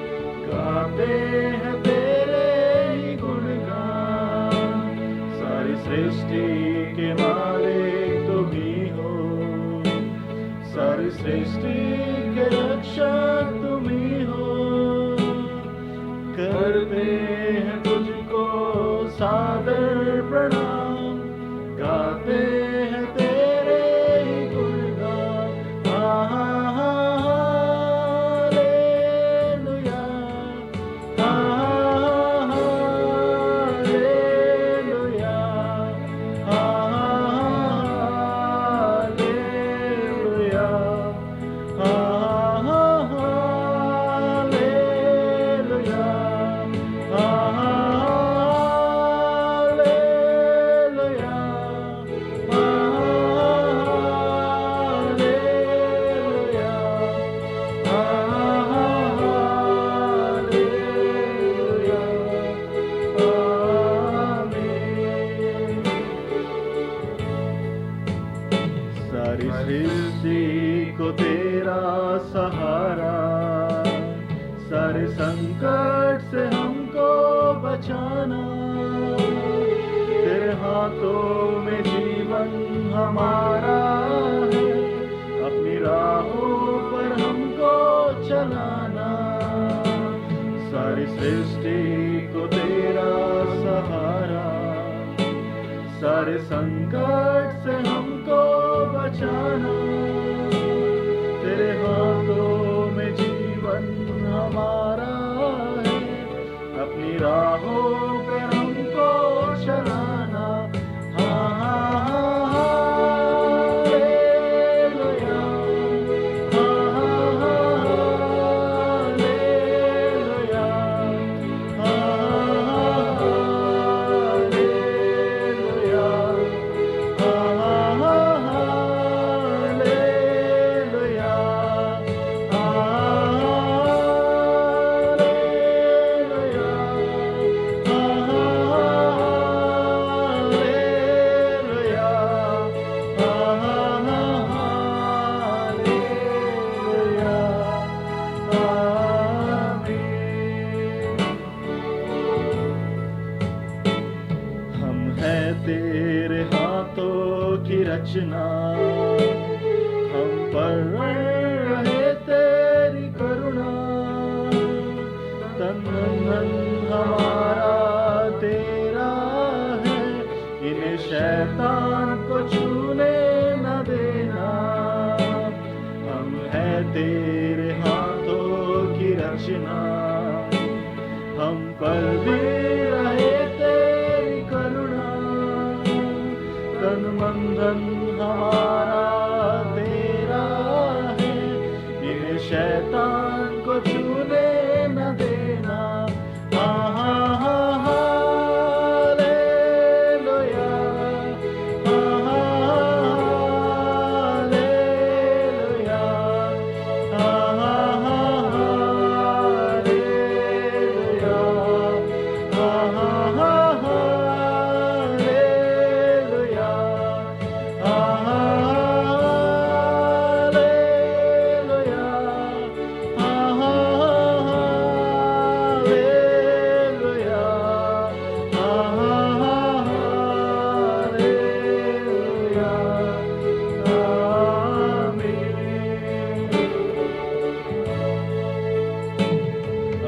गाते हैं तेरे ही गुणगान। सारी सृष्टि के मालिक तुम ही हो, सारी सृष्टि के रक्षक तुम ही हो। करते हैं तुझको सादर प्रणाम, गाते हैं तेरे ही गुणगान। हालेलुया, हालेलुया, हालेलुया, हालेलुया, सारी सृष्टि को तेरा सहारा, सारे संकट से हमको बचाना। तेरे हाथों में जीवन हमारा है, अपनी राहों पर हमको चलाना। सारी सृष्टि को तेरा सहारा, सारे संकट से हमको बचाना। तेरे हाथों में जीवन हमारा है, अपनी राहों पर हमको चलाना। हालेलुया, हालेलुया, हालेलुया, हालेलुया, हम हैं तेरे हाथों की रचना, हम पर रहे तेरी करुणा। तन मन हमारा तेरा है, इन्हें शैतान को छूने न देना। हम हैं तेरे हाथों की रचना, हम पर भी रहे तेरी करुणा। तन मन धन हमारा तेरा है, इन्हें शैतान को छूने न देना। हालेलुया, हालेलुया, हालेलुया, हालेलुया,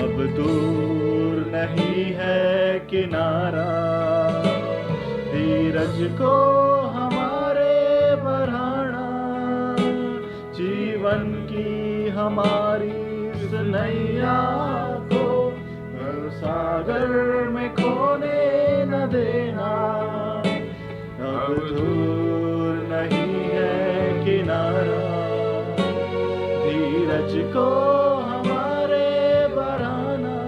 अब दूर नहीं है किनारा, धीरज को हमारे बढ़ाना। जीवन की हमारी इस नैया को हर सागर में खोने न देना। अब दूर नहीं है किनारा, धीरज को हमारे बढ़ाना।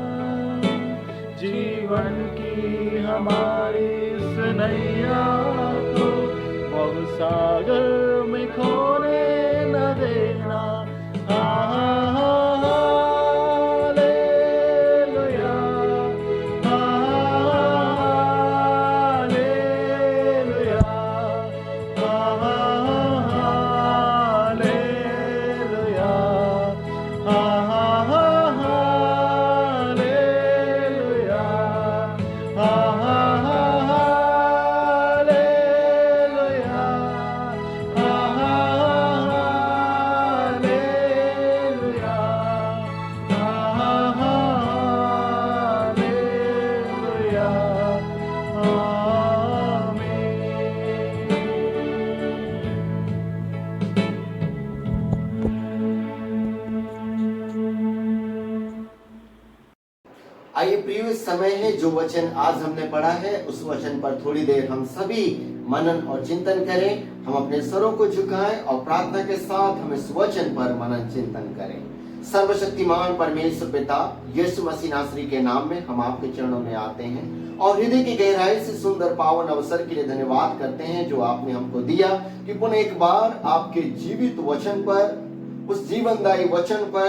जीवन की हमारी इस नैया को बहु सागर में खोने न देना। Hallelujah, hallelujah, hallelujah, hallelujah, hallelujah, आइए प्रिय, समय है जो वचन आज हमने पढ़ा है उस वचन पर थोड़ी देर हम सभी मनन और चिंतन करें। हम अपने सरों को झुकाएं और प्रार्थना के साथ हम इस वचन पर मनन चिंतन करें। सर्वशक्तिमान परमेश्वर पिता यीशु मसीह नासरी के नाम में हम आपके चरणों में आते हैं और हृदय की गहराई से सुंदर पावन अवसर के लिए धन्यवाद करते हैं जो आपने हमको दिया कि पुनः एक बार आपके जीवित वचन पर, उस जीवनदायी वचन पर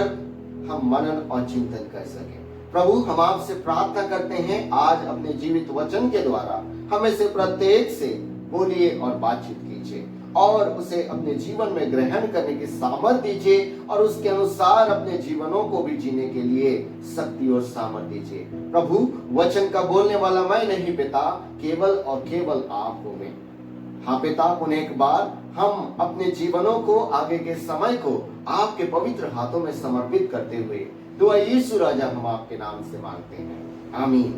हम मनन और चिंतन कर सके। प्रभु, हम आपसे प्रार्थना करते हैं आज अपने जीवित वचन के द्वारा हमें से प्रत्येक से बोलिए और बातचीत कीजिए और उसे अपने जीवन में ग्रहण करने की सामर्थ दीजिए और उसके अनुसार अपने जीवनों को भी जीने के लिए शक्ति और सामर्थ दीजिए। प्रभु, वचन का बोलने वाला मैं नहीं पिता, केवल और केवल आप हो। हाँ पिता, पुनः एक बार हम अपने जीवनों को, आगे के समय को आपके पवित्र हाथों में समर्पित करते हुए दुआ यीशु राजा हम आपके नाम से मांगते हैं, आमीन।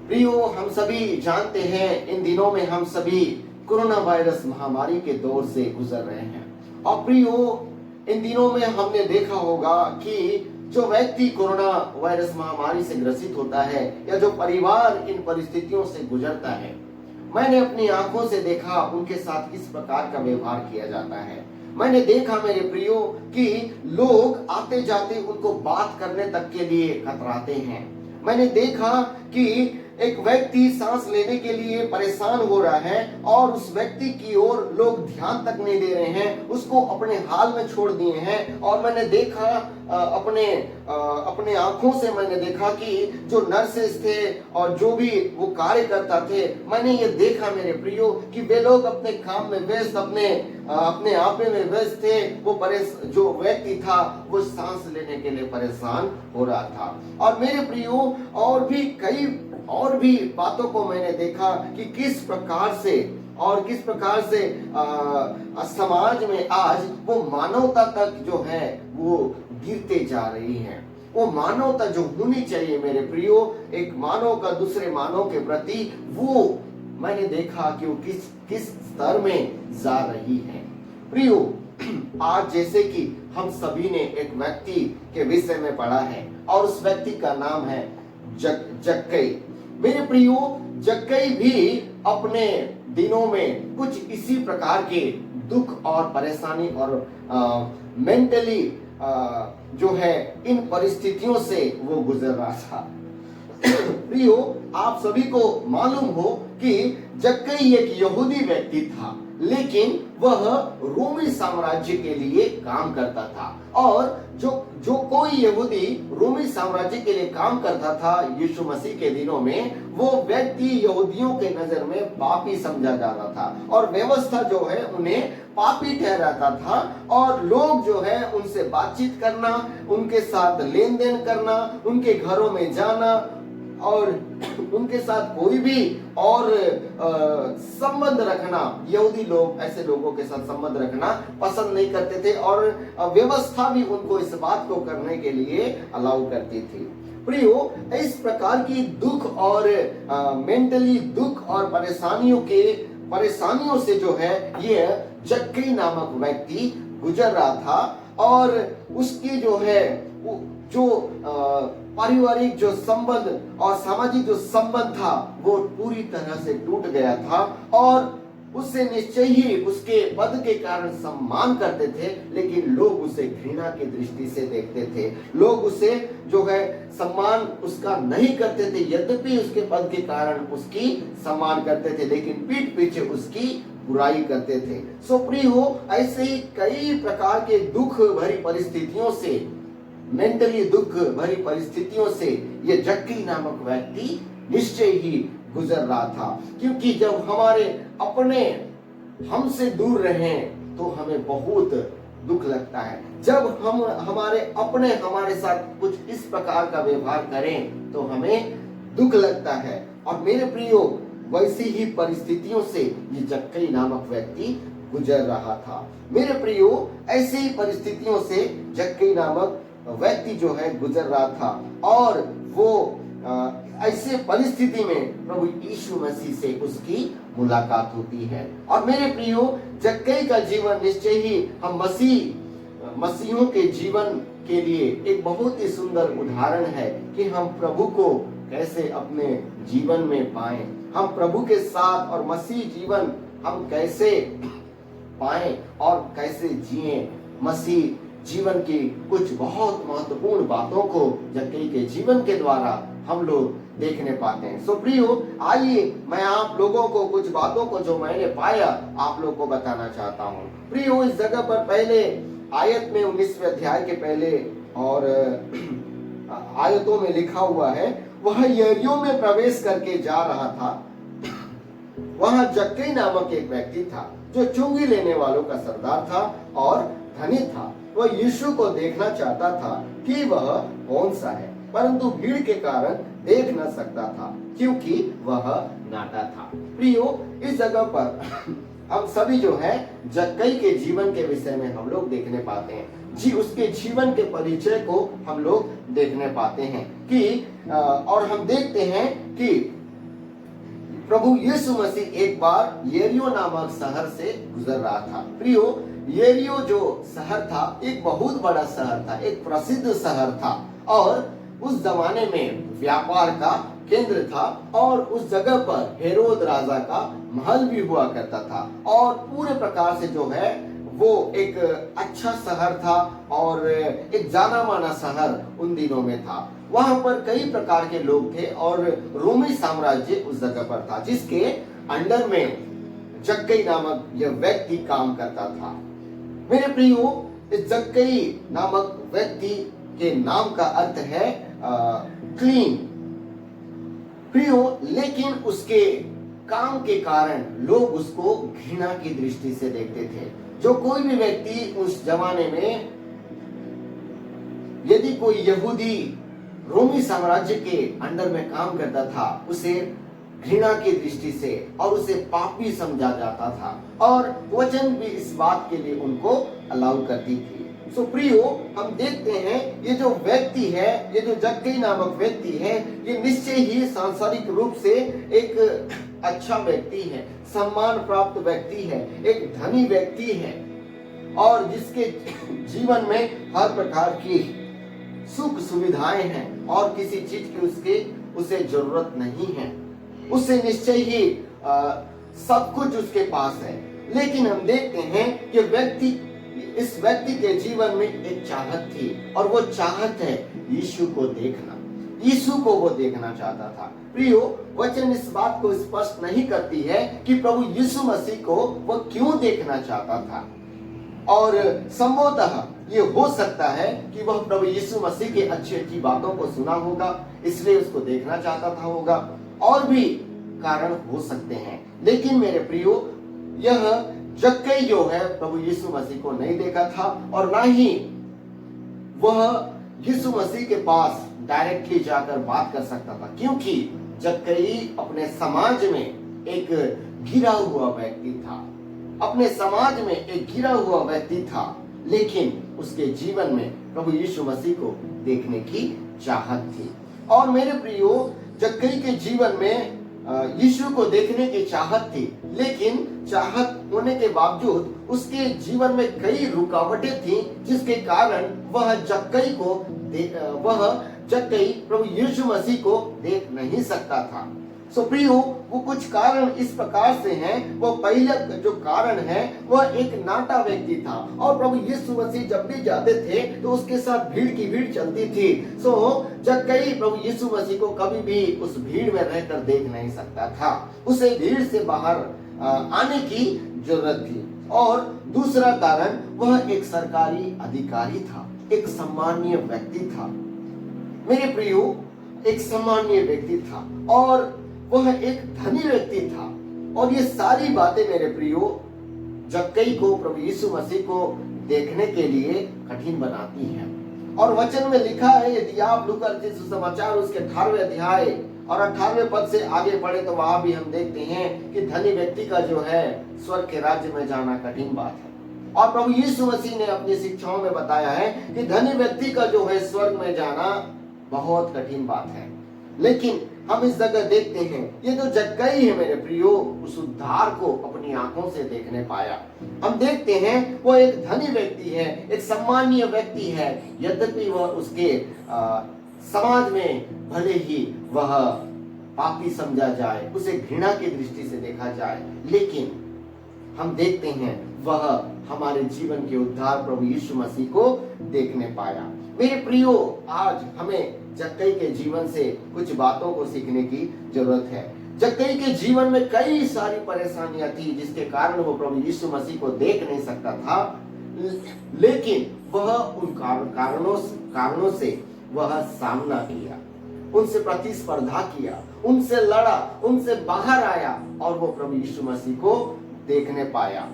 प्रियो, हम सभी जानते हैं इन दिनों में हम सभी कोरोना वायरस महामारी के दौर से गुजर रहे हैं और प्रियो, इन दिनों में हमने देखा होगा कि जो व्यक्ति कोरोना वायरस महामारी से ग्रसित होता है या जो परिवार इन परिस्थितियों से गुजरता है, मैंने अपनी आंखों से देखा उनके साथ किस प्रकार का व्यवहार किया जाता है। मैंने देखा मेरे प्रियो कि लोग आते जाते उनको बात करने तक के लिए कतराते हैं। मैंने देखा कि एक व्यक्ति सांस लेने के लिए परेशान हो रहा है और उस व्यक्ति की ओर लोग ध्यान तक नहीं दे रहे हैं, उसको अपने हाल में छोड़ दिए हैं। और मैंने देखा अपने आंखों से मैंने देखा कि जो नर्सेस थे और जो भी वो कार्यकर्ता थे, मैंने ये देखा मेरे प्रियो कि वे लोग अपने काम में व्यस्त, अपने आपे में व्यस्त थे। वो जो व्यक्ति था वो सांस लेने के लिए परेशान हो रहा था। और मेरे प्रियो, और भी बातों को मैंने देखा कि किस प्रकार से समाज में आज वो मानवता तक जो है वो गिरते जा रही है। वो मानवता जो होनी चाहिए मेरे प्रियो, एक मानव का दूसरे मानव के प्रति, वो मैंने देखा कि वो किस स्तर में जा रही है। प्रियो, आज जैसे कि हम सभी ने एक व्यक्ति के विषय में पढ़ा है और उस व्यक्ति का नाम है जक्कई। मेरे प्रियो, जक्कई भी अपने दिनों में कुछ इसी प्रकार के दुख और परेशानी और मेंटली जो है इन परिस्थितियों से वो गुजर रहा था। प्रियो, आप सभी को मालूम हो कि जक्कई एक यहूदी व्यक्ति था, लेकिन वह रोमी साम्राज्य के लिए काम करता था। और जो कोई यहूदी रोमी साम्राज्य के लिए काम करता था यीशु मसीह के दिनों में, वो व्यक्ति यहूदियों के नजर में पापी समझा जाता था और व्यवस्था जो है उन्हें पापी ठहराता था। और लोग जो है उनसे बातचीत करना, उनके साथ लेन देन करना, उनके घरों में जाना और उनके साथ कोई भी और संबंध रखना, यहूदी लोग ऐसे लोगों के साथ संबंध रखना पसंद नहीं करते थे और व्यवस्था भी उनको इस बात को करने के लिए अलाउ करती थी। प्रियो, इस प्रकार की दुख और मेंटली दुख और परेशानियों से जो है ये जक्कई नामक व्यक्ति गुजर रहा था और उसकी जो है पारिवारिक जो संबंध और सामाजिक जो संबंध था वो पूरी तरह से टूट गया था। और उससे निश्चय ही उसके पद के कारण सम्मान करते थे, लेकिन लोग उसे घृणा की दृष्टि से देखते थे। लोग उसे जो है सम्मान उसका नहीं करते थे, यद्यपि उसके पद के कारण उसकी सम्मान करते थे, लेकिन पीठ पीछे उसकी बुराई करते थे। सो प्रियो, ऐसे ही कई प्रकार के दुख भरी परिस्थितियों से, मेंटली दुख भरी परिस्थितियों से ये जक्कई नामक व्यक्ति निश्चय ही गुजर रहा था। क्योंकि जब हमारे अपने हमसे दूर रहें तो हमें बहुत दुख लगता है। जब हमारे अपने हमारे साथ कुछ इस प्रकार का व्यवहार करें तो हमें दुख लगता है। और मेरे प्रियो, वैसी ही परिस्थितियों से ये जक्कई नामक व्यक्ति गुजर रहा था। मेरे प्रियो, ऐसी ही परिस्थितियों से जक्कई नामक व्यक्ति जो है गुजर रहा था और वो ऐसे परिस्थिति में प्रभु यीशु मसीह से उसकी मुलाकात होती है। और मेरे प्रियो, जक्कई का जीवन निश्चय ही हम मसीहों के जीवन के लिए एक बहुत ही सुंदर उदाहरण है कि हम प्रभु को कैसे अपने जीवन में पाएं, हम प्रभु के साथ और मसीह जीवन हम कैसे पाएं और कैसे जिएं। मसीह जीवन की कुछ बहुत महत्वपूर्ण बातों को जक्कई के जीवन के द्वारा हम लोग देखने पाते हैं। सो प्रियो, आइए मैं आप लोगों को कुछ बातों को जो मैंने पाया आप लोगों को बताना चाहता हूँ। प्रियो, इस जगह पर पहले आयत में 19वें अध्याय के पहले और आयतों में लिखा हुआ है, वह यरीहो में प्रवेश करके जा रहा था। वहां जक्कई नामक एक व्यक्ति था जो चुंगी लेने वालों का सरदार था और धनी था। वह यीशु को देखना चाहता था कि वह कौन सा है, परंतु भीड़ के कारण देख न सकता था क्योंकि वह नाटा था। प्रियो, इस जगह पर हम सभी जो है जक्कई के जीवन के विषय में हम लोग देखने पाते हैं जी, उसके जीवन के परिचय को हम लोग देखने पाते हैं कि और हम देखते हैं कि प्रभु यीशु मसीह एक बार यरीहो नामक शहर से गुजर रहा था। प्रियो, यरीहो जो शहर था एक बहुत बड़ा शहर था, एक प्रसिद्ध शहर था और उस जमाने में व्यापार का केंद्र था और उस जगह पर हेरोद राजा का महल भी हुआ करता था और पूरे प्रकार से जो है वो एक अच्छा शहर था और एक जाना माना शहर उन दिनों में था। वहां पर कई प्रकार के लोग थे और रोमी साम्राज्य उस जगह पर था जिसके अंडर में जक्कई नामक यह व्यक्ति काम करता था। मेरे प्रियो, इस जक्कई नामक व्यक्ति के नाम का अर्थ है क्लीन। प्रियो, लेकिन उसके काम के कारण लोग उसको घृणा की दृष्टि से देखते थे। जो कोई भी व्यक्ति उस जमाने में, यदि कोई यहूदी रोमी साम्राज्य के अंडर में काम करता था, उसे घृणा की दृष्टि से और उसे पापी समझा जाता था और वचन भी इस बात के लिए उनको अलाउ करती थी। सो प्रियो, हम देखते हैं ये जो व्यक्ति है, ये जो जक्कई नामक व्यक्ति है, ये निश्चय ही सांसारिक रूप से एक अच्छा व्यक्ति है, सम्मान प्राप्त व्यक्ति है, एक धनी व्यक्ति है और जिसके जीवन में हर प्रकार की सुख सुविधाएं हैं और किसी चीज की उसे जरूरत नहीं है। उसे निश्चय ही सब कुछ उसके पास है। लेकिन हम देखते हैं कि इस व्यक्ति के जीवन में एक चाहत थी और वो चाहत है यीशु को देखना। यीशु को वो देखना चाहता था। प्रियो, वचन इस बात को स्पष्ट नहीं करती है कि प्रभु यीशु मसीह को वो क्यों देखना चाहता था और संभवतः ये हो सकता है कि वह प्रभु यीशु मसीह के अच्छी अच्छी बातों को सुना होगा, इसलिए उसको देखना चाहता था होगा, और भी कारण हो सकते हैं। लेकिन मेरे प्रियो, यह जक्कई जो है प्रभु यीशु मसीह को नहीं देखा था और ना ही वह यीशु मसीह के पास डायरेक्टली जाकर बात कर सकता था, क्योंकि जक्कई अपने समाज में एक गिरा हुआ व्यक्ति था, अपने समाज में एक गिरा हुआ व्यक्ति था। लेकिन उसके जीवन में प्रभु यीशु मसीह को देखने की चाहत थी। और मेरे प्रियो, जक्कई के जीवन में यीशु को देखने की चाहत थी, लेकिन चाहत होने के बावजूद उसके जीवन में कई रुकावटें थी जिसके कारण वह जक्कई प्रभु यीशु मसीह को देख नहीं सकता था। सो प्रियो, वो कुछ कारण इस प्रकार से हैं। वो पहला जो कारण है वह एक नाटा व्यक्ति था और प्रभु यीशु मसीह जब भी जाते थे तो उसके साथ भीड़ की भीड़ चलती थी। सो जक्कई प्रभु यीशु मसीह को कभी भी उस भीड़ में रहकर देख नहीं सकता था, उसे भीड़ से बाहर आने की जरूरत थी। और दूसरा कारण, वह एक सरकारी अधिकारी था, एक सम्मानीय व्यक्ति था। मेरे प्रियो, एक सामान्य व्यक्ति था और वह एक धनी व्यक्ति था। और ये सारी बातें मेरे प्रियो जक्कई को प्रभु यीशु मसीह को देखने के लिए कठिन बनाती हैं। और वचन में लिखा है, यदि आप लूका रचित सुसमाचार उसके 18वें अध्याय और 18वें पद से आगे पढ़े तो वहां भी हम देखते हैं कि धनी व्यक्ति का जो है स्वर्ग के राज्य में जाना कठिन बात है। और प्रभु यीशु मसीह ने अपनी शिक्षाओं में बताया है कि धनी व्यक्ति का जो है स्वर्ग में जाना बहुत कठिन बात है। लेकिन हम इस जगह देखते हैं, ये जो जक्कई है मेरे प्रियो, उस उद्धार को अपनी आंखों से देखने पाया। हम देखते हैं वो एक धनी व्यक्ति है, एक सम्मानीय व्यक्ति है, यद्यपि वह उसके समाज में भले ही वह पापी समझा जाए, उसे घृणा की दृष्टि से देखा जाए, लेकिन हम देखते हैं वह हमारे जीवन के उद्धार प्रभु यीशु मसीह को देखने पाया। मेरे प्रियो, आज हमें जक्कई के जीवन से कुछ बातों को सीखने की जरूरत है। जक्कई के जीवन में कई सारी परेशानियां थी जिसके कारण वो प्रभु यीशु मसीह को देख नहीं सकता था, लेकिन वह उन कारणों से वह सामना किया, उनसे प्रतिस्पर्धा किया, उनसे लड़ा, उनसे बाहर आया और वो प्रभु यीशु मसीह को देखने पाया।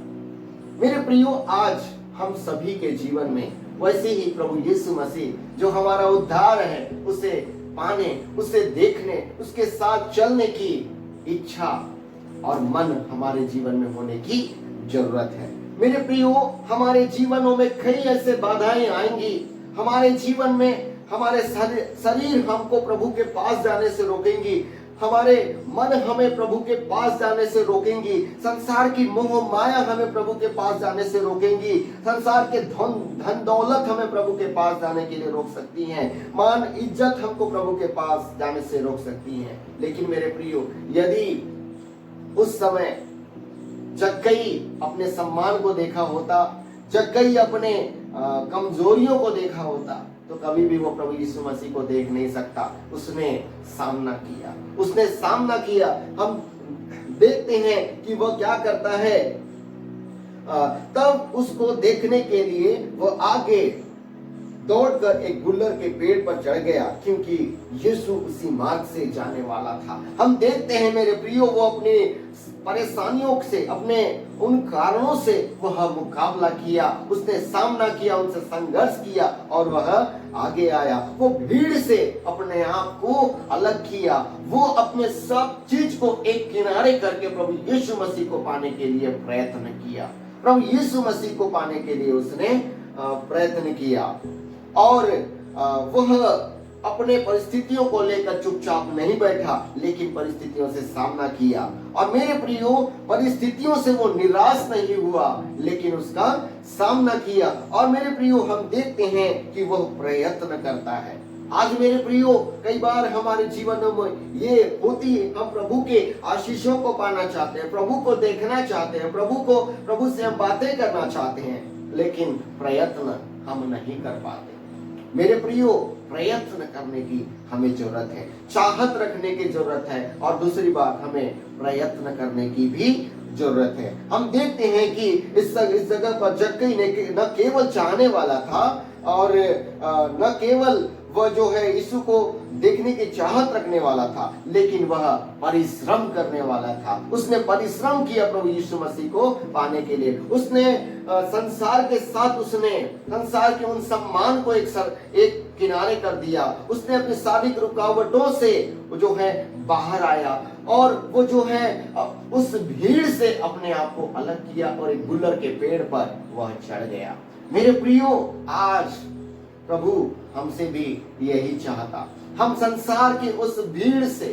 मेरे प्रियो, आज हम सभी के जीवन में वैसे ही प्रभु यीशु मसीह जो हमारा उद्धार है, उसे पाने, उसे देखने, उसके साथ चलने की इच्छा और मन हमारे जीवन में होने की जरूरत है। मेरे प्रियो, हमारे जीवनों में कई ऐसे बाधाएं आएंगी, हमारे जीवन में हमारे शरीर हमको प्रभु के पास जाने से रोकेंगी, हमारे मन हमें प्रभु के पास जाने से रोकेंगी, संसार की मोह माया हमें प्रभु के पास जाने से रोकेंगी, संसार के धन दौलत हमें प्रभु के पास जाने के लिए रोक सकती हैं, मान इज्जत हमको प्रभु के पास जाने से रोक सकती हैं। लेकिन मेरे प्रियो, यदि उस समय जक्कई अपने सम्मान को देखा होता, जक्कई अपने कमजोरियों को देखा होता, तो कभी भी वो प्रभु यीशु मसीह को देख नहीं सकता। उसने सामना किया। हम देखते हैं कि वह क्या करता है, तब उसको देखने के लिए वह आगे दौड़कर एक गुल्लर के पेड़ पर चढ़ गया, क्योंकि यीशु उसी मार्ग से जाने वाला था। हम देखते हैं मेरे प्रियो, वो अपनी परेशानियों से, अपने उन कारणों से वह मुकाबला किया, उसने सामना किया, उनसे संघर्ष किया और वह आगे आया। वो भीड़ से अपने आप को अलग किया, वो अपने सब चीज को एक किनारे करके प्रभु यीशु मसीह को पाने के लिए प्रयत्न किया। प्रभु यीशु मसीह को पाने के लिए उसने प्रयत्न किया और वह अपने परिस्थितियों को लेकर चुपचाप नहीं बैठा, लेकिन परिस्थितियों से सामना किया। और मेरे प्रियो, परिस्थितियों से वो निराश नहीं हुआ, लेकिन उसका सामना किया। और मेरे प्रियो, हम देखते हैं कि वह प्रयत्न करता है। आज मेरे प्रियो, कई बार हमारे जीवन में ये होती है, हम प्रभु के आशीषों को पाना चाहते हैं, प्रभु को देखना चाहते हैं, प्रभु से हम बातें करना चाहते हैं, लेकिन प्रयत्न हम नहीं कर पाते। मेरे प्रियो, प्रयत्न करने की हमें जरूरत है, चाहत रखने की जरूरत है, और दूसरी बात, हमें प्रयत्न करने की भी जरूरत है। हम देखते हैं कि इस जगह पर जक्कई ने न केवल चाहने वाला था और न केवल वह जो है यीशु को देखने की चाहत रखने वाला था, लेकिन वह परिश्रम करने वाला था। उसने परिश्रम किया प्रभु यीशु मसीह को पाने के लिए। उसने संसार के साथ उसने संसार के उन सम्मान को एक किनारे कर दिया। उसने अपनी शारीरिक रुकावटों से जो है बाहर आया और वो जो है उस भीड़ से अपने आप को अलग किया और एक गुल्लर के पेड़ पर वह चढ़ गया। मेरे प्रियो, आज प्रभु हमसे भी यही चाहता। हम संसार की उस भीड़ से,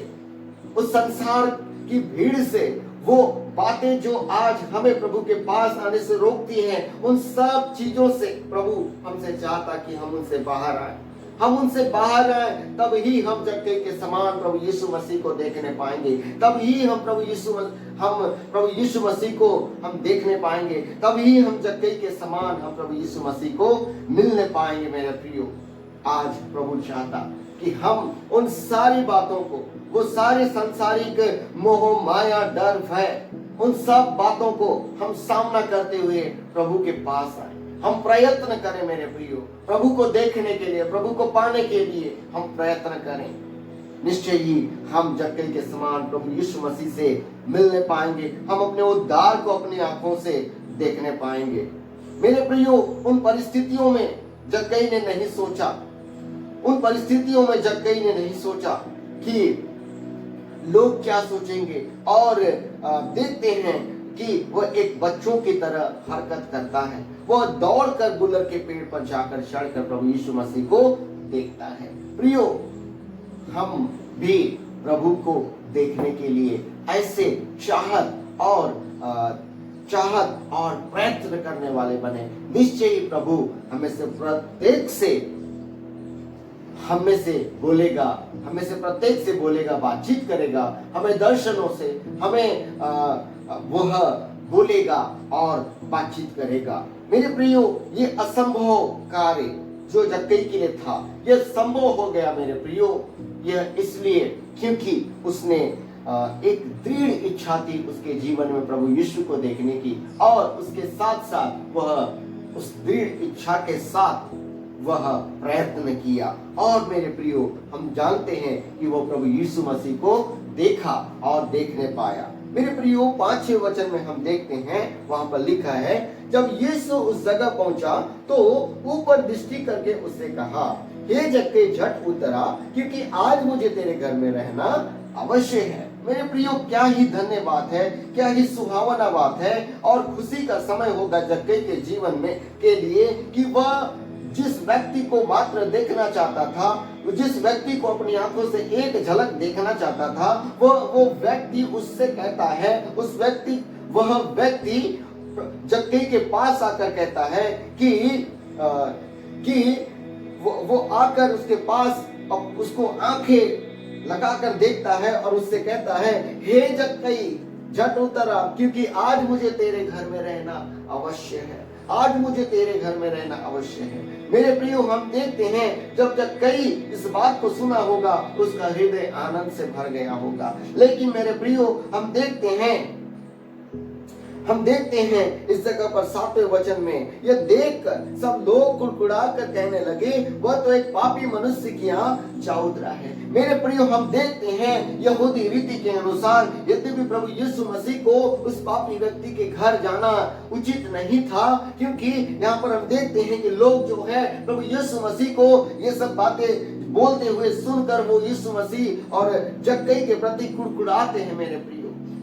उस संसार की भीड़ से, वो बातें जो आज हमें प्रभु के पास आने से रोकती हैं, उन सब चीजों से प्रभु हमसे चाहता कि हम उनसे बाहर आए। हम उनसे बाहर आए, तब ही हम जक्कई के समान प्रभु यीशु मसीह को देखने पाएंगे। तब ही हम प्रभु यीशु मसीह को हम देखने पाएंगे। तब ही हम जक्कई के समान हम प्रभु यीशु मसीह को मिलने पाएंगे। मेरे प्रियो, आज प्रभु चाहता कि हम उन सारी बातों को, वो सारे सांसारिक मोह माया डर भय, उन सब बातों को हम सामना करते हुए प्रभु के पास आए। हम प्रयत्न करें मेरे प्रियो, प्रभु को देखने के लिए, प्रभु को पाने के लिए हम प्रयत्न करें। निश्चय ही हम जक्कई के समान प्रभु यीशु मसीह से मिलने पाएंगे। हम अपने उद्धार को अपनी आंखों से देखने पाएंगे। मेरे प्रियो, उन परिस्थितियों में जक्कई ने नहीं सोचा कि लोग क्या सोचेंगे, और देखते हैं कि वह एक बच्चों की तरह हरकत करता है। वह दौड़कर गुल्लर के पेड़ पर जाकर चढ़कर प्रभु यीशु मसीह को देखता है। प्रियो, हम भी प्रभु को देखने के लिए ऐसे चाहत और प्रयत्न करने वाले बने। निश्चय ही प्रभु हमें से प्रत्येक से बोलेगा, बातचीत करेगा, हमें दर्शनों से हमें वह बोलेगा और बातचीत करेगा। मेरे प्रियो, ये असंभव कार्य जो जक्कई के लिए था, यह संभव हो गया मेरे प्रियो। यह इसलिए क्योंकि उसने एक दृढ़ इच्छा थी उसके जीवन में प्रभु यीशु को देखने की, और उसके साथ साथ वह उस दृढ़ इच्छा के साथ वह प्रयत्न किया। और मेरे प्रियो, हम जानते हैं कि वो प्रभु यीशु मसीह को देखा और देखने पाया। मेरे प्रियो, 5-6 वचन में हम देखते हैं, वहां पर लिखा है, जब यीशु उस जगह पहुंचा तो ऊपर दृष्टि करके उससे कहा, हे जक्कई झट उतरा, क्योंकि आज मुझे तेरे घर में रहना अवश्य है। मेरे प्रियो, क्या ही धन्य बात है, क्या ही सुहावना बात है और खुशी का समय होगा जक्कई के जीवन में के लिए कि वह जिस व्यक्ति को मात्र देखना चाहता था, जिस व्यक्ति को अपनी आंखों से एक झलक देखना चाहता था, वो व्यक्ति उससे कहता है, वह व्यक्ति जक्कई के पास आकर कहता है कि वो आकर उसके पास उसको आंखें लगाकर देखता है और उससे कहता है, हे जक्कई झट उतरा, क्योंकि आज मुझे तेरे घर में रहना अवश्य है। आज मुझे तेरे घर में रहना अवश्य है। मेरे प्रियो, हम देखते हैं जब जक्कई इस बात को सुना होगा, उसका हृदय आनंद से भर गया होगा। लेकिन मेरे प्रियो, हम देखते हैं इस जगह पर 7वें वचन में, यह देखकर सब लोग कुड़कुड़ा कर कहने लगे, वह तो एक पापी मनुष्य की यहाँ जा उतरा है। मेरे प्रियो, हम देखते हैं यहूदी रीति के अनुसार यद्यपि प्रभु यीशु मसीह को उस पापी व्यक्ति के घर जाना उचित नहीं था, क्योंकि यहाँ पर हम देखते हैं कि लोग जो है प्रभु यीशु मसीह को ये सब बातें बोलते हुए सुनकर वो यीशु मसीह और जक्कई के प्रति कुड़कुड़ाते हैं।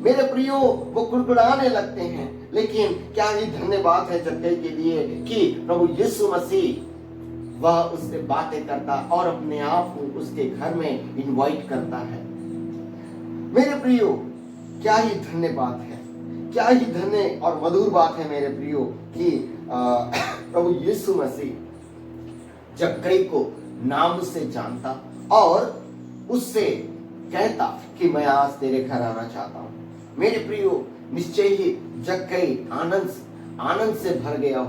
मेरे प्रियो, वो कुड़कुड़ाने लगते हैं। लेकिन क्या ही धन्यवाद है जक्कई के लिए कि प्रभु यीशु मसीह वह उससे बातें करता और अपने आप को उसके घर में इनवाइट करता है। मेरे प्रियो, क्या ही धन्यवाद है, क्या ही धन्य और मधुर बात है मेरे प्रियो कि प्रभु यीशु मसीह जक्कई को नाम से जानता और उससे कहता कि मैं आज तेरे घर आना चाहता हूं। मेरे प्रियो, निश्चय ही जक्कई आनंद से भर गया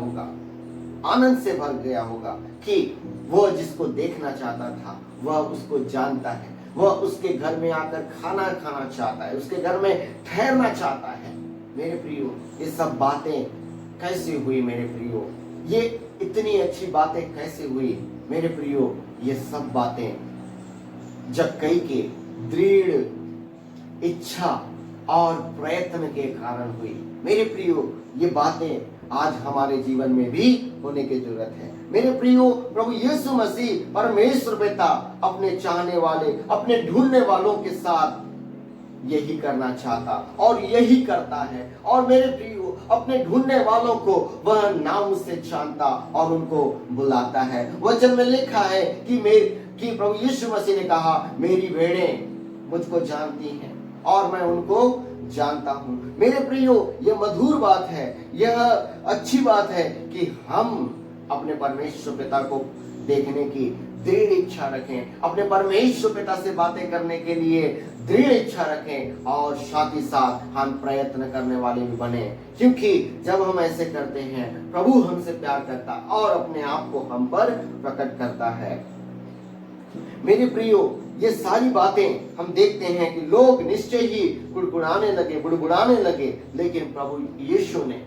होगा कि वह जिसको देखना चाहता था वह उसको जानता है, वह उसके घर में आकर खाना खाना चाहता है, उसके घर में ठहरना चाहता है। मेरे प्रियो, ये सब बातें कैसे हुई मेरे प्रियो? ये इतनी अच्छी बातें कैसे हुई मेरे प्रियो? ये सब बातें जक्कई के दृढ़ इच्छा और प्रयत्न के कारण हुई। मेरे प्रियो, ये बातें आज हमारे जीवन में भी होने की जरूरत है। मेरे प्रियो, प्रभु यीशु मसीह परमेश्वर पिता अपने चाहने वाले, अपने ढूंढने वालों के साथ यही करना चाहता और यही करता है। और मेरे प्रियो, अपने ढूंढने वालों को वह नाम से जानता और उनको बुलाता है। वचन में लिखा है कि प्रभु यीशु मसीह ने कहा, मेरी भेड़ें मुझको जानती हैं और मैं उनको जानता हूं। मेरे प्रियो, यह मधुर बात है, यह अच्छी बात है कि हम अपने परमेश्वर पिता को देखने की दृढ़ इच्छा रखें, अपने परमेश्वर पिता से बातें करने के लिए दृढ़ इच्छा रखें और साथ ही साथ हम प्रयत्न करने वाले भी बने, क्योंकि जब हम ऐसे करते हैं प्रभु हमसे प्यार करता और अपने आप को हम पर प्रकट करता है। मेरे प्रियो, ये सारी बातें हम देखते हैं कि लोग निश्चय ही कुड़कुड़ाने लगे, बुड़बुड़ाने लगे, लेकिन प्रभु यीशु ने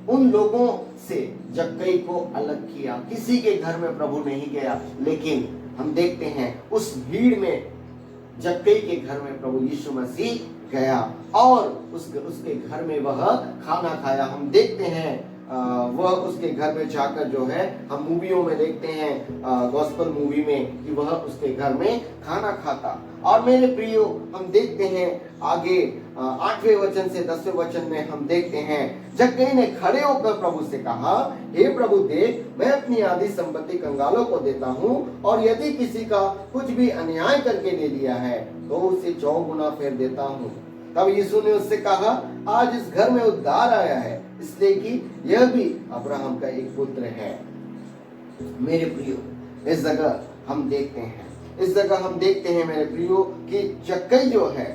उन लोगों से जक्कई को अलग किया। किसी के घर में प्रभु नहीं गया, लेकिन हम देखते हैं उस भीड़ में जक्कई के घर में प्रभु यीशु मसीह गया और उसके घर में वह खाना खाया। हम देखते हैं वह उसके घर में जाकर जो है, हम मूवियों में देखते हैं, गॉस्पेल मूवी में, कि वह उसके घर में खाना खाता। और मेरे प्रियो, हम देखते हैं आगे 8वें वचन से 10वें वचन में हम देखते हैं, जक्कई ने खड़े होकर प्रभु से कहा, हे प्रभु देख, मैं अपनी आधी संपत्ति कंगालों को देता हूँ, और यदि किसी का कुछ भी अन्याय करके ले लिया है तो उसे 4 गुना फेर देता हूँ। तब यीशु ने उससे कहा, आज इस घर में उद्धार आया है, इसलिए कि यह भी अब्राहम का एक पुत्र है। मेरे प्रियो, इस जगह हम देखते हैं मेरे प्रियो कि जक्कई जो है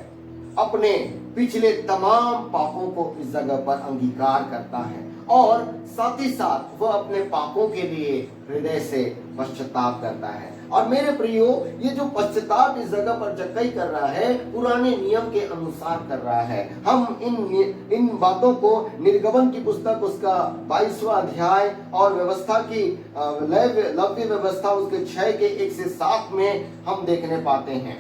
अपने पिछले तमाम पापों को इस जगह पर अंगीकार करता है, और साथ ही साथ वह अपने पापों के लिए हृदय से पश्चाताप करता है। और मेरे प्रियो, ये जो पश्चाताप इस जगह पर जक्कई कर रहा है, पुराने नियम के अनुसार कर रहा है। हम इन बातों को निर्गमन की पुस्तक उसका 22वां अध्याय और व्यवस्था की लव्य व्यवस्था उसके 6 के 1 से 7 में हम देखने पाते हैं।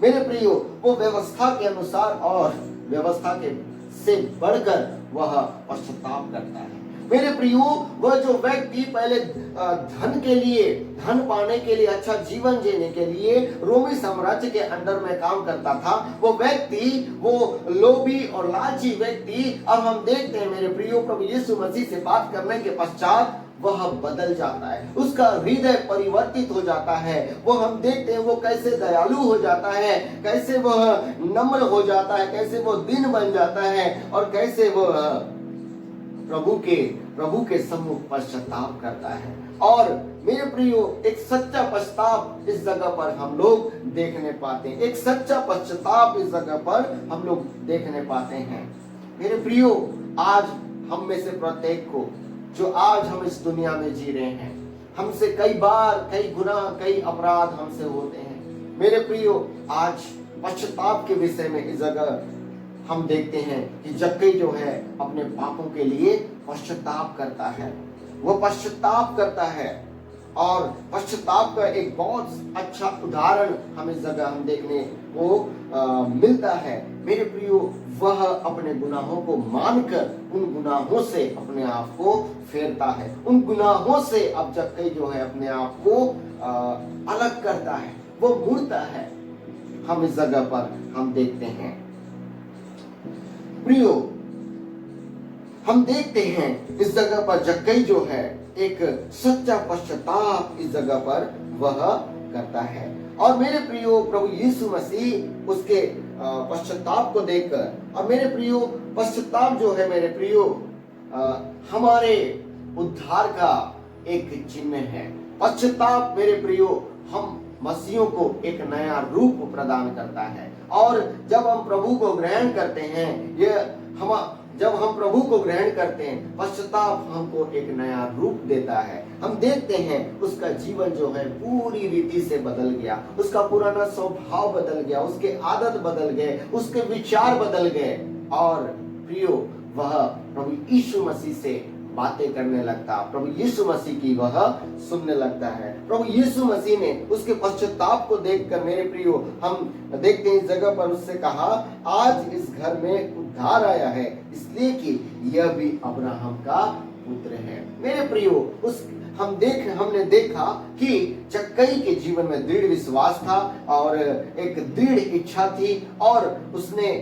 मेरे प्रियो, वो व्यवस्था के अनुसार और व्यवस्था के से बढ़कर वह पश्चाताप करता है। मेरे प्रियो, वह जो व्यक्ति पहले धन के लिए, धन पाने के लिए, अच्छा जीवन जीने के लिए रोमी साम्राज्य के अंडर में काम करता था, वो व्यक्ति, वो लोभी और लालची व्यक्ति, अब हम देखते हैं मेरे प्रियो, प्रभु यीशु मसीह से बात करने के पश्चात वह बदल जाता है, उसका हृदय परिवर्तित हो जाता है। वो हम देखते हैं वो कैसे दयालु हो जाता है, कैसे वह नम्र हो जाता है, कैसे वो दीन बन जाता है, और कैसे वह प्रभु के सम्मुख पश्चाताप करता है। और मेरे प्रियो, एक सच्चा पश्चाताप इस जगह पर हम लोग देखने पाते हैं, एक सच्चा पश्चाताप इस जगह पर हम लोग देखने पाते हैं। मेरे प्रियो, आज हम में से प्रत्येक को, जो आज हम इस दुनिया में जी रहे हैं, हमसे कई बार कई गुनाह, कई अपराध हमसे होते हैं। मेरे प्रियो, आज पश्चाताप के विषय में इस जगह हम देखते हैं कि जक्कई जो है अपने पापों के लिए पश्चाताप करता है, वो पश्चाताप करता है। और पश्चाताप का एक बहुत अच्छा उदाहरण हमें इस जगह हम देखने को मिलता है। मेरे प्रियो, वह अपने गुनाहों को मानकर उन गुनाहों से अपने आप को फेरता है, उन गुनाहों से अब जक्कई जो है अपने आप को अलग करता है, वो मुड़ता है। हम इस जगह पर हम देखते हैं प्रियो, हम देखते हैं इस जगह पर जक्कई जो है एक सच्चा पश्चाताप इस जगह पर वह करता है। और मेरे प्रियो, प्रभु यीशु मसीह उसके पश्चाताप को देखकर, और मेरे प्रियो, पश्चाताप जो है मेरे प्रियो हमारे उद्धार का एक चिन्ह है। पश्चाताप मेरे प्रियो हम मसीहों को एक नया रूप प्रदान करता है। और जब हम प्रभु को ग्रहण करते हैं, जब हम प्रभु को ग्रहण करते हैं, पश्चाताप हमको एक नया रूप देता है। हम देखते हैं उसका जीवन जो है पूरी रीति से बदल गया, उसका पुराना स्वभाव बदल गया, उसके आदत बदल गए, उसके विचार बदल गए। और प्रियो, वह प्रभु यीशु मसीह से बातें करने लगता, प्रभु यीशु मसीह की वह सुनने लगता है। प्रभु यीशु मसीह ने उसके पश्चाताप को देखकर मेरे प्रियो हम देखते हैं इस जगह पर उससे कहा, आज इस घर में उद्धार आया है, इसलिए कि यह भी अब्राहम का पुत्र है। मेरे प्रियो, हमने देखा कि जक्कई के जीवन में दृढ़ विश्वास था और एक दृढ़ इच्छा थी, और उसने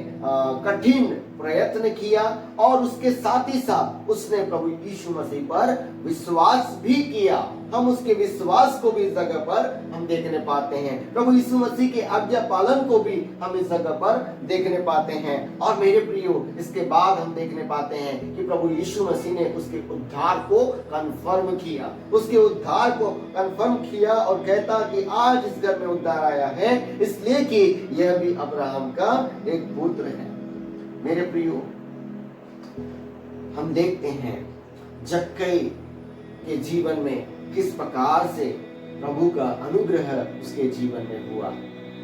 कठिन प्रयत्न किया, और उसके साथ ही साथ उसने प्रभु यीशु मसीह पर विश्वास भी किया। हम उसके विश्वास को भी इस जगह पर हम देखने पाते हैं, प्रभु यीशु मसीह के आज्ञा पालन को भी हम इस जगह पर देखने पाते हैं। और मेरे प्रियो, इसके बाद हम देखने पाते हैं कि प्रभु यीशु मसीह ने उसके उद्धार को कंफर्म किया, उसके उद्धार को कंफर्म किया, और कहता कि आज इस घर में उद्धार आया है, इसलिए कि यह भी अब्राहम का एक पुत्र है। मेरे प्रियो, हम देखते हैं जक्कई के जीवन में किस प्रकार से प्रभु का अनुग्रह उसके जीवन में हुआ।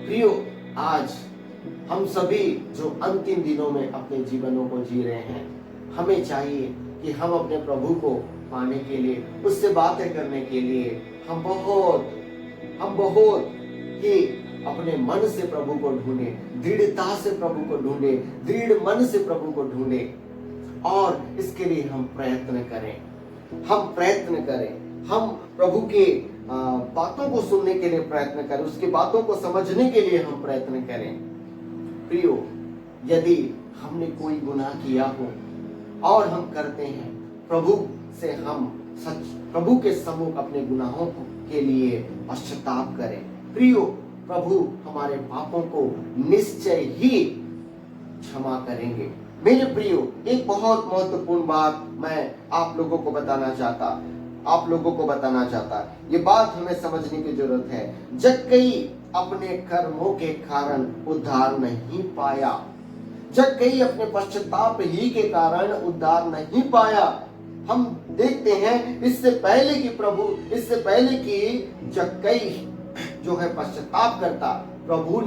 प्रियो, आज हम सभी जो अंतिम दिनों में अपने जीवनों को जी रहे हैं, हमें चाहिए कि हम अपने प्रभु को पाने के लिए, उससे बातें करने के लिए हम बहुत ही अपने मन से प्रभु को ढूंढे, दृढ़ता से प्रभु को ढूंढे, दृढ़ मन से प्रभु को ढूंढे। और इसके लिए हम प्रयत्न करें, हम प्रभु के बातों को सुनने के लिए प्रयत्न करें, उसकी बातों को समझने के लिए हम प्रयत्न करें। प्रियो, यदि हमने कोई गुनाह किया हो और हम करते हैं, प्रभु से हम प्रभु के सम्मुख अपने गुनाहों के लिए पश्चाताप करें। प्रियो, प्रभु हमारे पापों को निश्चय ही क्षमा करेंगे। मेरे प्रियो, एक बहुत महत्वपूर्ण बात मैं आप लोगों को बताना चाहता, ये बात हमें समझने की जरूरत है। जक्कई अपने कर्मों के कारण उद्धार नहीं पाया, जक्कई अपने पश्चाताप ही के कारण उद्धार नहीं पाया। हम देखते हैं इससे पहले कि जक्कई जो है पश्चाताप करता, प्रभु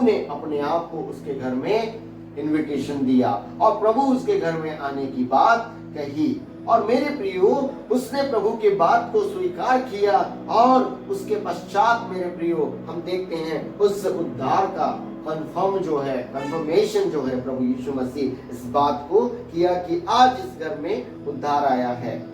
ने अपने आप को उसके घर में इनविटेशन दिया और प्रभु उसके घर में आने की बात कही। और मेरे प्रियो, उसने प्रभु के बात को स्वीकार किया और उसके पश्चात मेरे प्रियो हम देखते हैं उस उद्धार का कंफर्मेशन जो है प्रभु यीशु मसीह इस बात को किया कि आज इस घर में उद्धार आया है।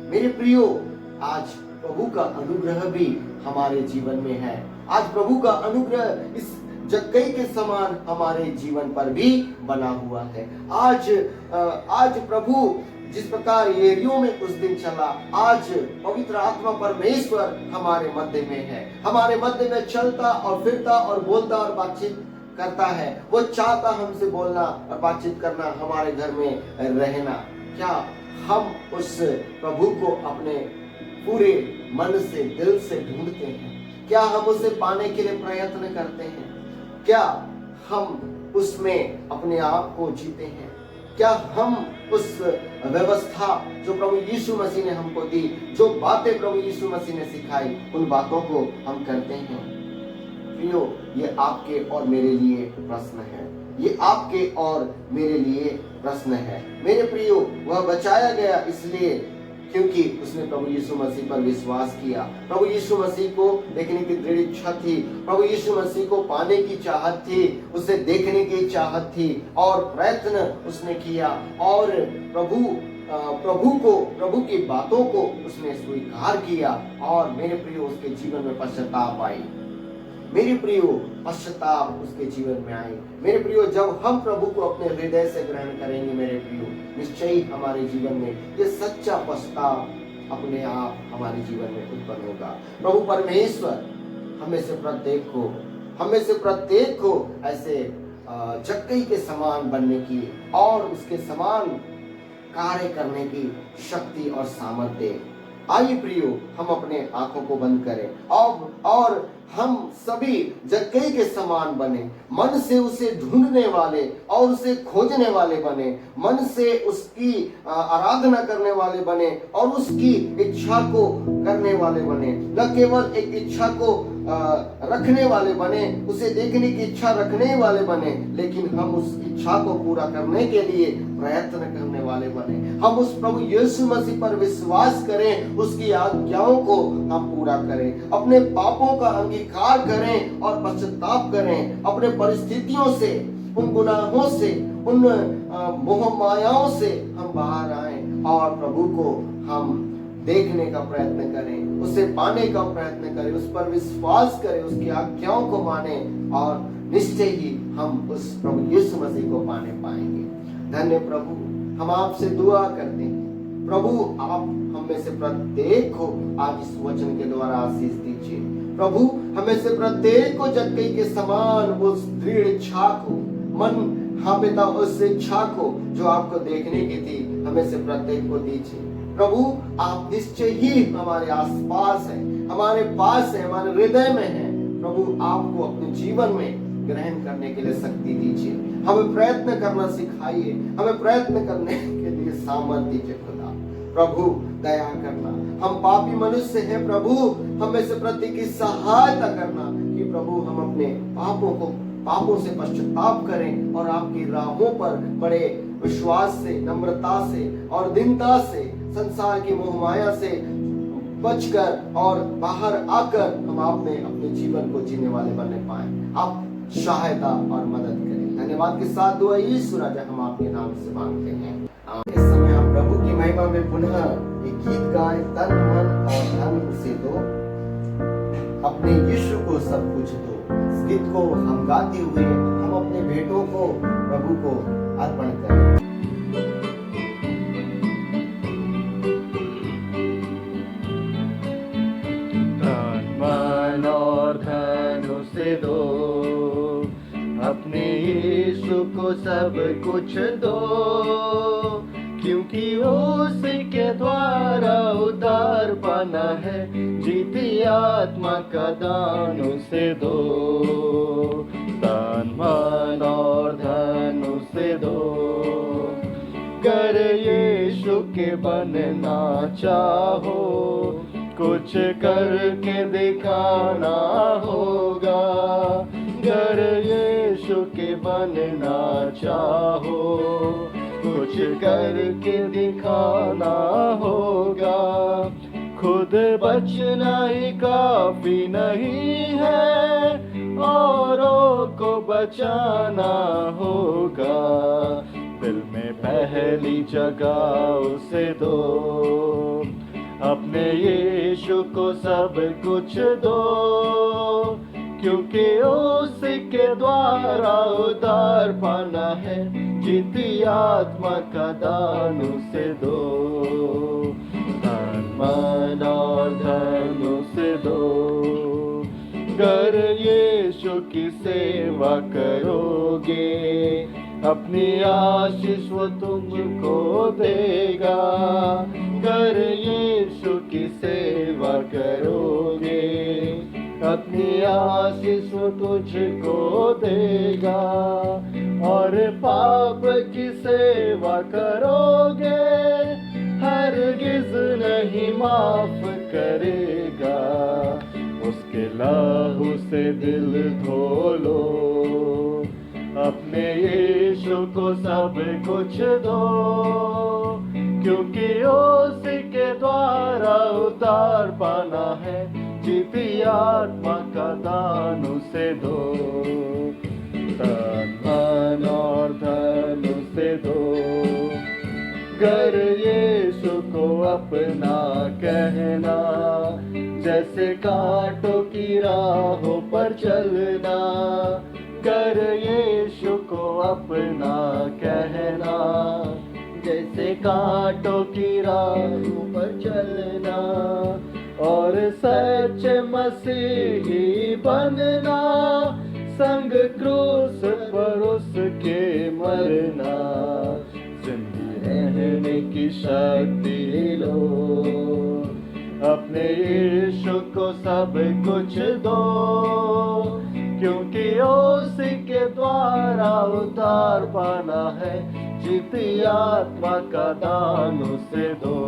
मेरे प्रियो, आज प्रभु का अनुग्रह भी हमारे जीवन में है। आज प्रभु का अनुग्रह इस जक्कई के समान हमारे जीवन पर भी बना हुआ है। आज प्रभु जिस प्रकार यरीहो में उस दिन चला, आज पवित्र आत्मा परमेश्वर हमारे मध्य में है, हमारे मध्य में चलता और फिरता और बोलता और बातचीत करता है। वो चाहता हमसे बोलना और बातचीत करना, हमारे घर में रहना। क्या हम उस प्रभु को अपने पूरे मन से, दिल से ढूंढते हैं? क्या हम उसे पाने के लिए प्रयत्न करते हैं? क्या हम उसमें अपने आप को जीते हैं? क्या हम उस व्यवस्था जो प्रभु यीशु मसीह ने हमको दी, जो बातें प्रभु यीशु मसीह ने सिखाई, उन बातों को हम करते हैं? प्रियो, ये आपके और मेरे लिए प्रश्न है, ये आपके और मेरे लिए प्रश्न है। मेरे प्रियो, वह बचाया गया इसलिए क्योंकि उसने प्रभु यीशु मसीह पर विश्वास किया। प्रभु यीशु मसीह को देखने की दृढ़ इच्छा थी, प्रभु यीशु मसीह को पाने की चाहत थी, उसे देखने की चाहत थी और प्रयत्न उसने किया और प्रभु की बातों को उसने स्वीकार किया और मेरे प्रियो उसके जीवन में पश्चाताप आई। मेरे प्रियो, पश्चाताप उसके जीवन में आए। मेरे प्रियो, जब हम प्रभु को अपने हृदय से ग्रहण करेंगे मेरे प्रियो, निश्चय ही हमारे जीवन में ये सच्चा पश्चाताप अपने आप हमारे जीवन में उत्पन्न होगा। प्रभु परमेश्वर हमें से प्रत्येक को ऐसे जक्कई के समान बनने की और उसके समान कार्य करने की शक्ति और सामर्थ्य दे। आइए प्रियो, हम अपने आंखों को बंद करें और हम सभी जक्कई के समान बने, मन से उसे ढूंढने वाले और उसे खोजने वाले बने, मन से उसकी आराधना करने वाले बने और उसकी इच्छा को करने वाले बने। न केवल एक इच्छा को रखने वाले बने, उसे देखने की इच्छा रखने वाले बने, लेकिन हम उस इच्छा को पूरा करने के लिए प्रयत्न करने वाले बने। हम उस प्रभु यीशु मसीह पर विश्वास करें, उसकी आज्ञाओं को हम पूरा करें, अपने पापों का अंगीकार करें और पश्चाताप करें, अपने परिस्थितियों से, उन गुनाहों से, उन मोह मायाओं से हम बाहर आए और प्रभु को हम देखने का प्रयत्न करें, उसे पाने का प्रयत्न करें, उस पर विश्वास करें, उसकी आज्ञाओं को माने और निश्चय ही हम उस प्रभु यीशु मसीह को पाने पाएंगे। धन्य प्रभु, हम आपसे दुआ करते हैं, प्रभु आप हम में से प्रत्येक को आज इस वचन के द्वारा आशीष दीजिए। प्रभु हमें से प्रत्येक को जक्कई के समान उस दृढ़ इच्छा को, पिता उस इच्छा को जो आपको देखने की थी, हमें से प्रत्येक को दीजिए। प्रभु आप निश्चय ही हमारे आसपास हैं, हमारे पास है, हमारे हृदय में है। प्रभु आपको अपने जीवन में ग्रहण करने के लिए शक्ति दीजिए, हमें प्रयत्न करना सिखाइए, हमें प्रयत्न करने के लिए सामर्थ्य दीजिए। खुदा प्रभु दया करना, हम पापी मनुष्य हैं प्रभु, हमें से प्रत्येक की सहायता करना कि प्रभु हम अपने पापों से पश्चाताप करें और आपकी राहों पर बड़े विश्वास से, नम्रता से और दीनता से, संसार की मोह माया से बचकर और बाहर आकर हम आप में अपने जीवन को जीने वाले बनने पाए। आप सहायता और मदद करें। धन्यवाद के साथ दुआ यीशु राजा हम आपके नाम से मांगते हैं। इस समय हम प्रभु की महिमा में पुनः एक गीत गाएं, तन मन और धन उसे दो, अपने यीशु को सब कुछ दो। इस गीत को हम गाते हुए हम अपने भेंटों को प्रभु को अर्पण करें। तन मन और धन उसे दो, अपने यीशु को सब कुछ दो, क्योंकि उसके द्वारा उद्धार पाना है, जीती आत्मा का दान उसे दो। तन मन और धन उसे दो, गर यीशु के बनना चाहो, कुछ करके दिखाना होगा। गर यीशु के बनना चाहो, कुछ करके दिखाना होगा। खुद बचना ही काफी नहीं है, औरों को बचाना होगा। दिल में पहली जगह उसे दो, अपने यीशु को सब कुछ दो, क्योंकि उसके द्वारा उद्धार पाना है, जीती आत्मा का दान उसे दो। तन मन और धन उसे दो, गर यीशु की सेवा करोगे, अपनी आशीष वो तुमको देगा। गर यीशु की सेवा करोगे, अपनी आशीष वो तुझको देगा। और पाप की सेवा करोगे, हरगिज नहीं माफ करेगा। उसके लहू से दिल धो लो, अपने यीशु को सब कुछ दो, क्योंकि उसके द्वारा उद्धार पाना है, जीती आत्मा का दान उसे दो। तन मन और धन उसे दो, गर यीशु को अपना कहना, जैसे कांटों की राहों पर चलना। गर यीशु को अपना कहना, जैसे कांटों की राहों पर चलना। और सच्चे मसीही बनना, संग क्रूस पर उसके मरना। जिंदगी रहने की शक्ति लो, अपने यीशु को सब कुछ दो, क्योंकि उसके द्वारा उद्धार पाना है, जीती आत्मा का दान उसे दो।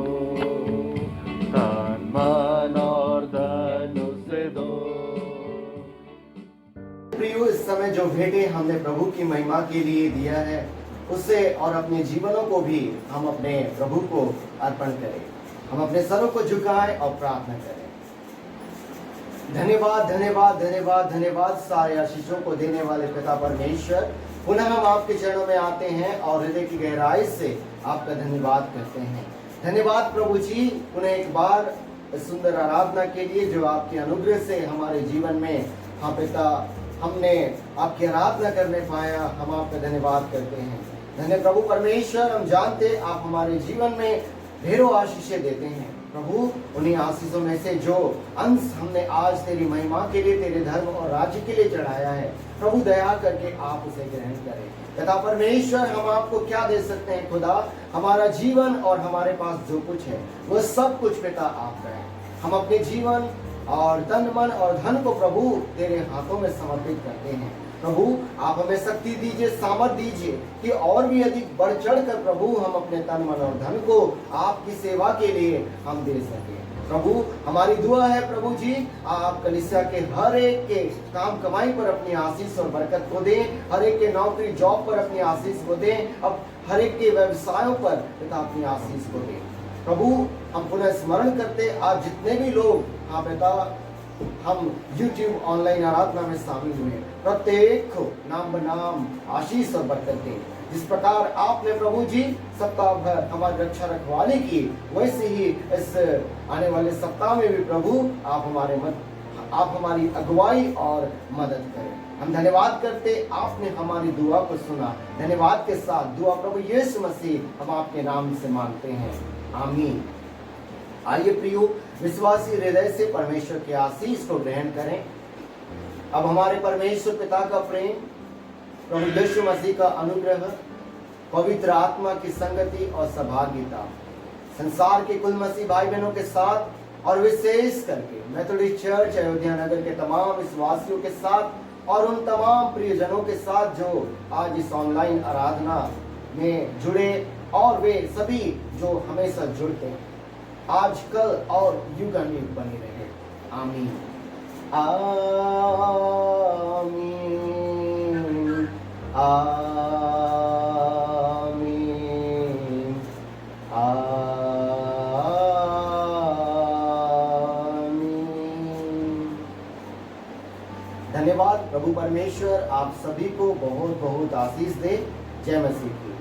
तन मन और धन उसे दो। प्रियो, इस समय जो भेंटें हमने प्रभु की महिमा के लिए दिया है, उससे और अपने जीवनों को भी हम अपने प्रभु को अर्पण करें। हम अपने सरों को झुकाएं और प्रार्थना करें। धन्यवाद धन्यवाद धन्यवाद धन्यवाद सारे आशीषों को देने वाले पिता परमेश्वर, पुनः हम आपके चरणों में आते हैं और हृदय की गहराई से आपका धन्यवाद करते हैं। धन्यवाद प्रभु जी, पुनः एक बार सुंदर आराधना के लिए जो आपके अनुग्रह से हमारे जीवन में, हाँ पिता, हमने आपकी आराधना करने पाया। हम आपका धन्यवाद करते हैं। धन्य प्रभु परमेश्वर, हम जानते आप हमारे जीवन में ढेरों आशीषें देते हैं प्रभु। उन्हीं आशीषों में से जो अंश हमने आज तेरी महिमा के लिए, तेरे धर्म और राज्य के लिए चढ़ाया है, प्रभु दया करके आप उसे ग्रहण करें। पिता परमेश्वर, हम आपको क्या दे सकते हैं खुदा? हमारा जीवन और हमारे पास जो कुछ है वो सब कुछ पिता आपका है। हम अपने जीवन और तन मन और धन को प्रभु तेरे हाथों में समर्पित करते हैं। प्रभु आप हमें शक्ति दीजिए, सामर्थ दीजिए कि और भी अधिक बढ़ चढ़ कर प्रभु हम अपने तन मन और धन को आपकी सेवा के लिए हम दे सकें। प्रभु हमारी दुआ है प्रभु जी, आप कलीसिया के हर एक के काम कमाई पर अपनी आशीष और बरकत को दें, हर एक के नौकरी जॉब पर अपनी आशीष को दें, अब हर एक के व्यवसायों पर पिता अपनी आशीष को दें। प्रभु हम पुनः स्मरण करते, आज जितने भी लोग हाँ पिता हम YouTube ऑनलाइन आराधना में शामिल हुए, प्रत्येक को नाम बनाम आशीष और बरकत दें। जिस प्रकार आपने प्रभु जी सप्ताह भर हमारी रक्षा रखवाली की, वैसे ही इस आने वाले सप्ताह में भी प्रभु आप हमारी अगुवाई और मदद करें। हम धन्यवाद करते, आपने हमारी दुआ को सुना। धन्यवाद के साथ दुआ प्रभु यीशु मसीह हम आपके नाम से मांगते हैं, आमीन। आइए प्रियो, विश्वासी हृदय से परमेश्वर के आशीष को ग्रहण करें। अब हमारे परमेश्वर पिता का प्रेम, प्रभु यीशु मसीह का अनुग्रह, पवित्र आत्मा की संगति और सहभागिता संसार के कुल मसीह भाई बहनों के साथ और विशेष करके मेथोडिस्ट चर्च अयोध्या नगर के तमाम विश्वासियों के साथ और उन तमाम प्रियजनों के साथ जो आज इस ऑनलाइन आराधना में जुड़े और वे सभी जो हमेशा जुड़ते हैं, आज कल और युगानुयुग बने रहे, आमीन आमीन आमीन आमीन। धन्यवाद। प्रभु परमेश्वर आप सभी को बहुत बहुत आशीष दे। जय मसीह की।